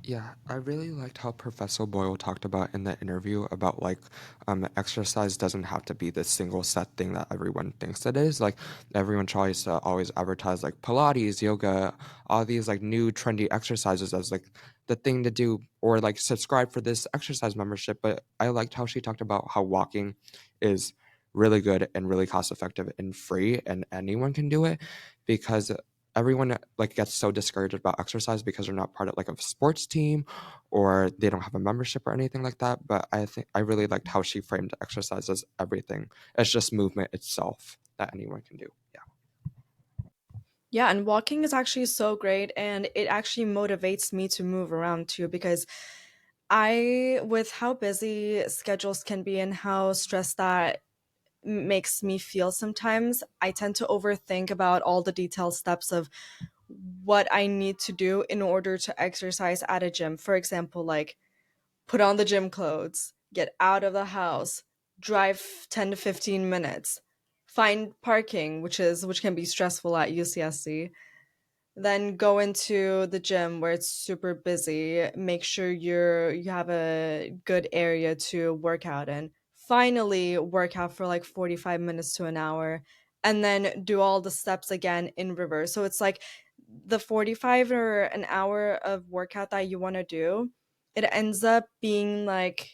Yeah, I really liked how Professor Boyle talked about in the interview about like exercise doesn't have to be this single set thing that everyone thinks it is. Like everyone tries to always advertise like Pilates, yoga, all these like new trendy exercises as like the thing to do, or like subscribe for this exercise membership. But I liked how she talked about how walking is really good and really cost effective and free, and anyone can do it, because everyone like gets so discouraged about exercise because they're not part of like a sports team, or they don't have a membership or anything like that. But I think I really liked how she framed exercise as everything. It's just movement itself that anyone can do. Yeah. Yeah, and walking is actually so great, and it actually motivates me to move around too, because with how busy schedules can be and how stressed that makes me feel sometimes, I tend to overthink about all the detailed steps of what I need to do in order to exercise at a gym. For example, like put on the gym clothes, get out of the house, drive 10 to 15 minutes, find parking, which can be stressful at UCSC, then go into the gym where it's super busy, make sure you have a good area to work out in. Finally work out for like 45 minutes to an hour, and then do all the steps again in reverse. So it's like the 45 or an hour of workout that you want to do, it ends up being like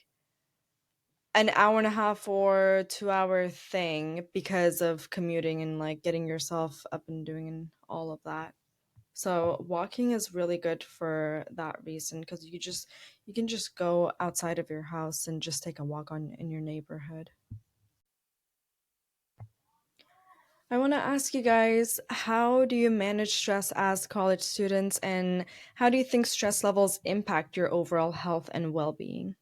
an hour and a half or 2 hour thing, because of commuting and like getting yourself up and doing and all of that. So walking is really good for that reason, because you can just go outside of your house and just take a walk on in your neighborhood. I want to ask you guys, how do you manage stress as college students, and how do you think stress levels impact your overall health and well-being?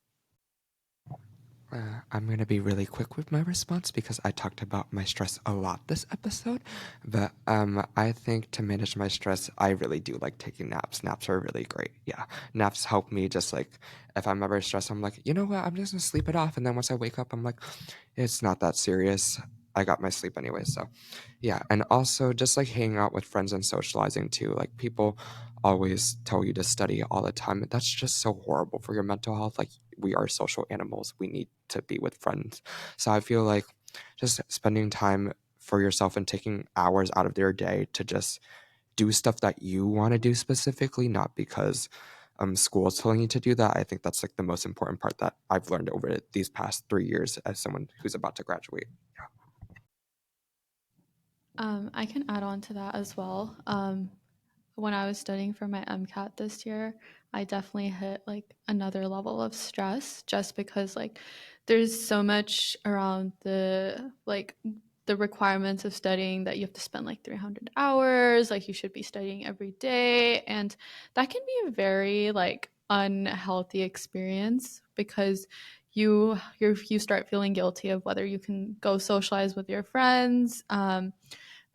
I'm going to be really quick with my response because I talked about my stress a lot this episode. But I think to manage my stress, I really do like taking naps. Naps are really great. Yeah. Naps help me just like, if I'm ever stressed, I'm like, you know what? I'm just going to sleep it off. And then once I wake up, I'm like, it's not that serious. I got my sleep anyway. So yeah, and also just like hanging out with friends and socializing too. Like people always tell you to study all the time. That's just so horrible for your mental health. Like we are social animals. We need to be with friends. So I feel like just spending time for yourself and taking hours out of your day to just do stuff that you want to do specifically, not because school is telling you to do that. I think that's like the most important part that I've learned over these past 3 years as someone who's about to graduate. I can add on to that as well. When I was studying for my MCAT this year, I definitely hit like another level of stress just because like there's so much around the requirements of studying that you have to spend like 300 hours, like you should be studying every day, and that can be a very like unhealthy experience because you start feeling guilty of whether you can go socialize with your friends,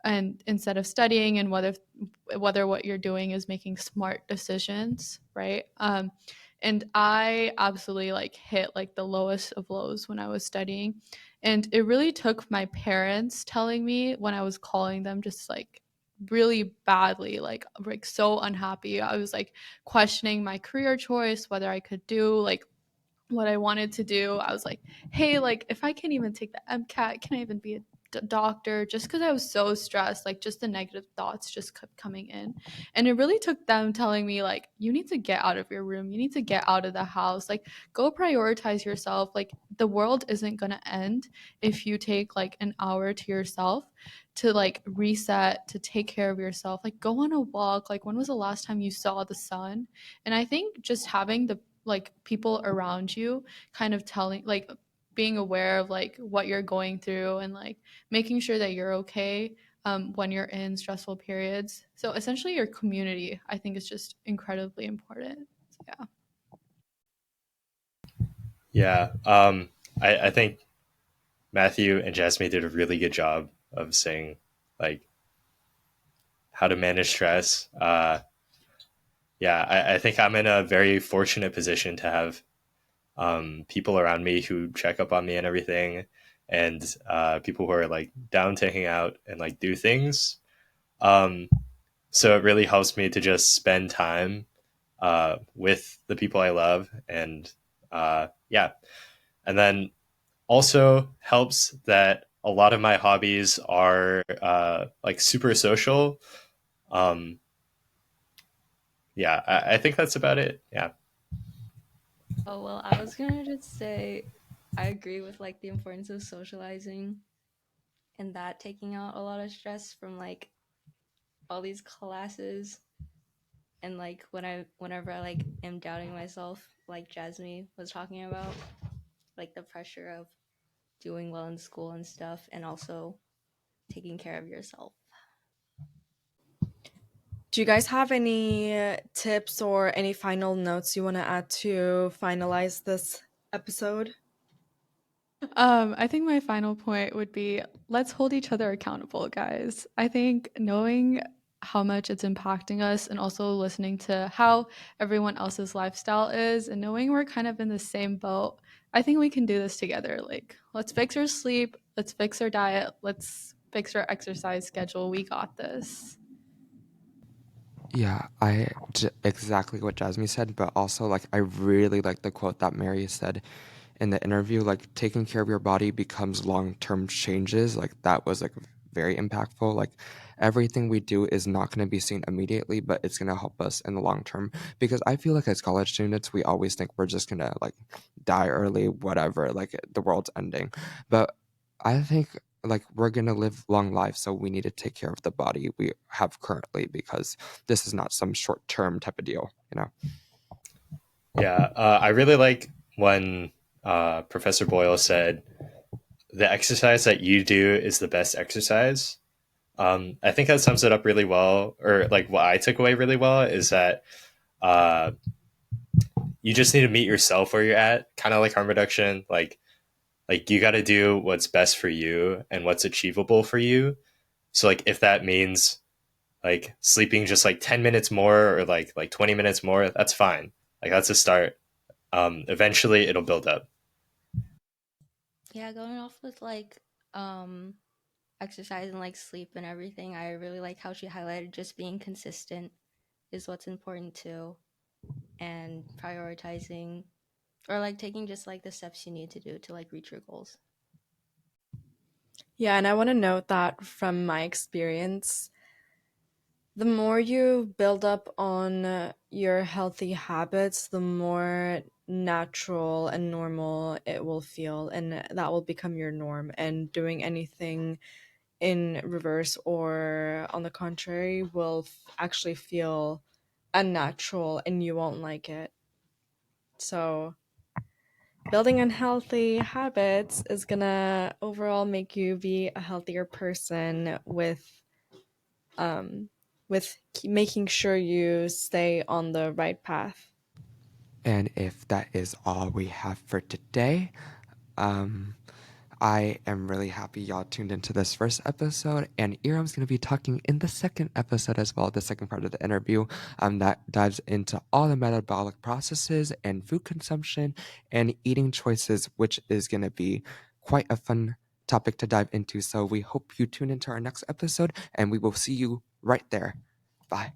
and instead of studying, and whether what you're doing is making smart decisions, right? And I absolutely like hit like the lowest of lows when I was studying, and it really took my parents telling me when I was calling them just like really badly, like so unhappy. I was like questioning my career choice, whether I could do like what I wanted to do. I was like, hey, like if I can't even take the MCAT, can I even be a doctor? Just because I was so stressed, like just the negative thoughts just kept coming in. And it really took them telling me, like, you need to get out of your room. You need to get out of the house. Like, go prioritize yourself. Like, the world isn't going to end if you take like an hour to yourself to like reset, to take care of yourself. Like, go on a walk. Like, when was the last time you saw the sun? And I think just having the like people around you kind of telling like being aware of like what you're going through and like making sure that you're okay when you're in stressful periods. So essentially your community I think is just incredibly important. So, yeah. Yeah. I think Matthew and Jasmine did a really good job of saying like how to manage stress. Yeah, I think I'm in a very fortunate position to have people around me who check up on me and everything, and people who are like down to hang out and like do things. Um, so it really helps me to just spend time with the people I love, and yeah, and then also helps that a lot of my hobbies are like super social. Um, yeah, I think that's about it. Yeah. Oh, well, I was gonna just say I agree with like the importance of socializing and that taking out a lot of stress from like all these classes, and like whenever I like am doubting myself, like Jasmine was talking about, like the pressure of doing well in school and stuff, and also taking care of yourself. Do you guys have any tips or any final notes you want to add to finalize this episode? I think my final point would be let's hold each other accountable, guys. I think knowing how much it's impacting us and also listening to how everyone else's lifestyle is and knowing we're kind of in the same boat, I think we can do this together. Like, let's fix our sleep, let's fix our diet, let's fix our exercise schedule. We got this. Yeah, exactly what Jasmine said, but also like I really like the quote that Mary said in the interview, like taking care of your body becomes long-term changes. Like that was like very impactful. Like everything we do is not going to be seen immediately, but it's going to help us in the long term. Because I feel like as college students, we always think we're just going to like die early, whatever, like the world's ending. But I think like we're going to live long lives, so we need to take care of the body we have currently because this is not some short-term type of deal, you know? Yeah, I really like when Professor Boyle said the exercise that you do is the best exercise. I think that sums it up really well, or like what I took away really well is that uh, you just need to meet yourself where you're at, kind of like harm reduction. Like like you got to do what's best for you and what's achievable for you. So like if that means like sleeping just like 10 minutes more or like 20 minutes more, that's fine. Like that's a start. Eventually it'll build up. Yeah, going off with like exercise and like sleep and everything, I really like how she highlighted just being consistent is what's important too, and prioritizing or like taking just like the steps you need to do to like reach your goals. Yeah, and I want to note that from my experience, the more you build up on your healthy habits, the more natural and normal it will feel, and that will become your norm. And doing anything in reverse or on the contrary will actually feel unnatural and you won't like it. So, building unhealthy habits is gonna overall make you be a healthier person um, with making sure you stay on the right path. And if that is all we have for today, um, I am really happy y'all tuned into this first episode, and Iram's going to be talking in the second episode as well, the second part of the interview, that dives into all the metabolic processes and food consumption and eating choices, which is going to be quite a fun topic to dive into. So we hope you tune into our next episode, and we will see you right there. Bye.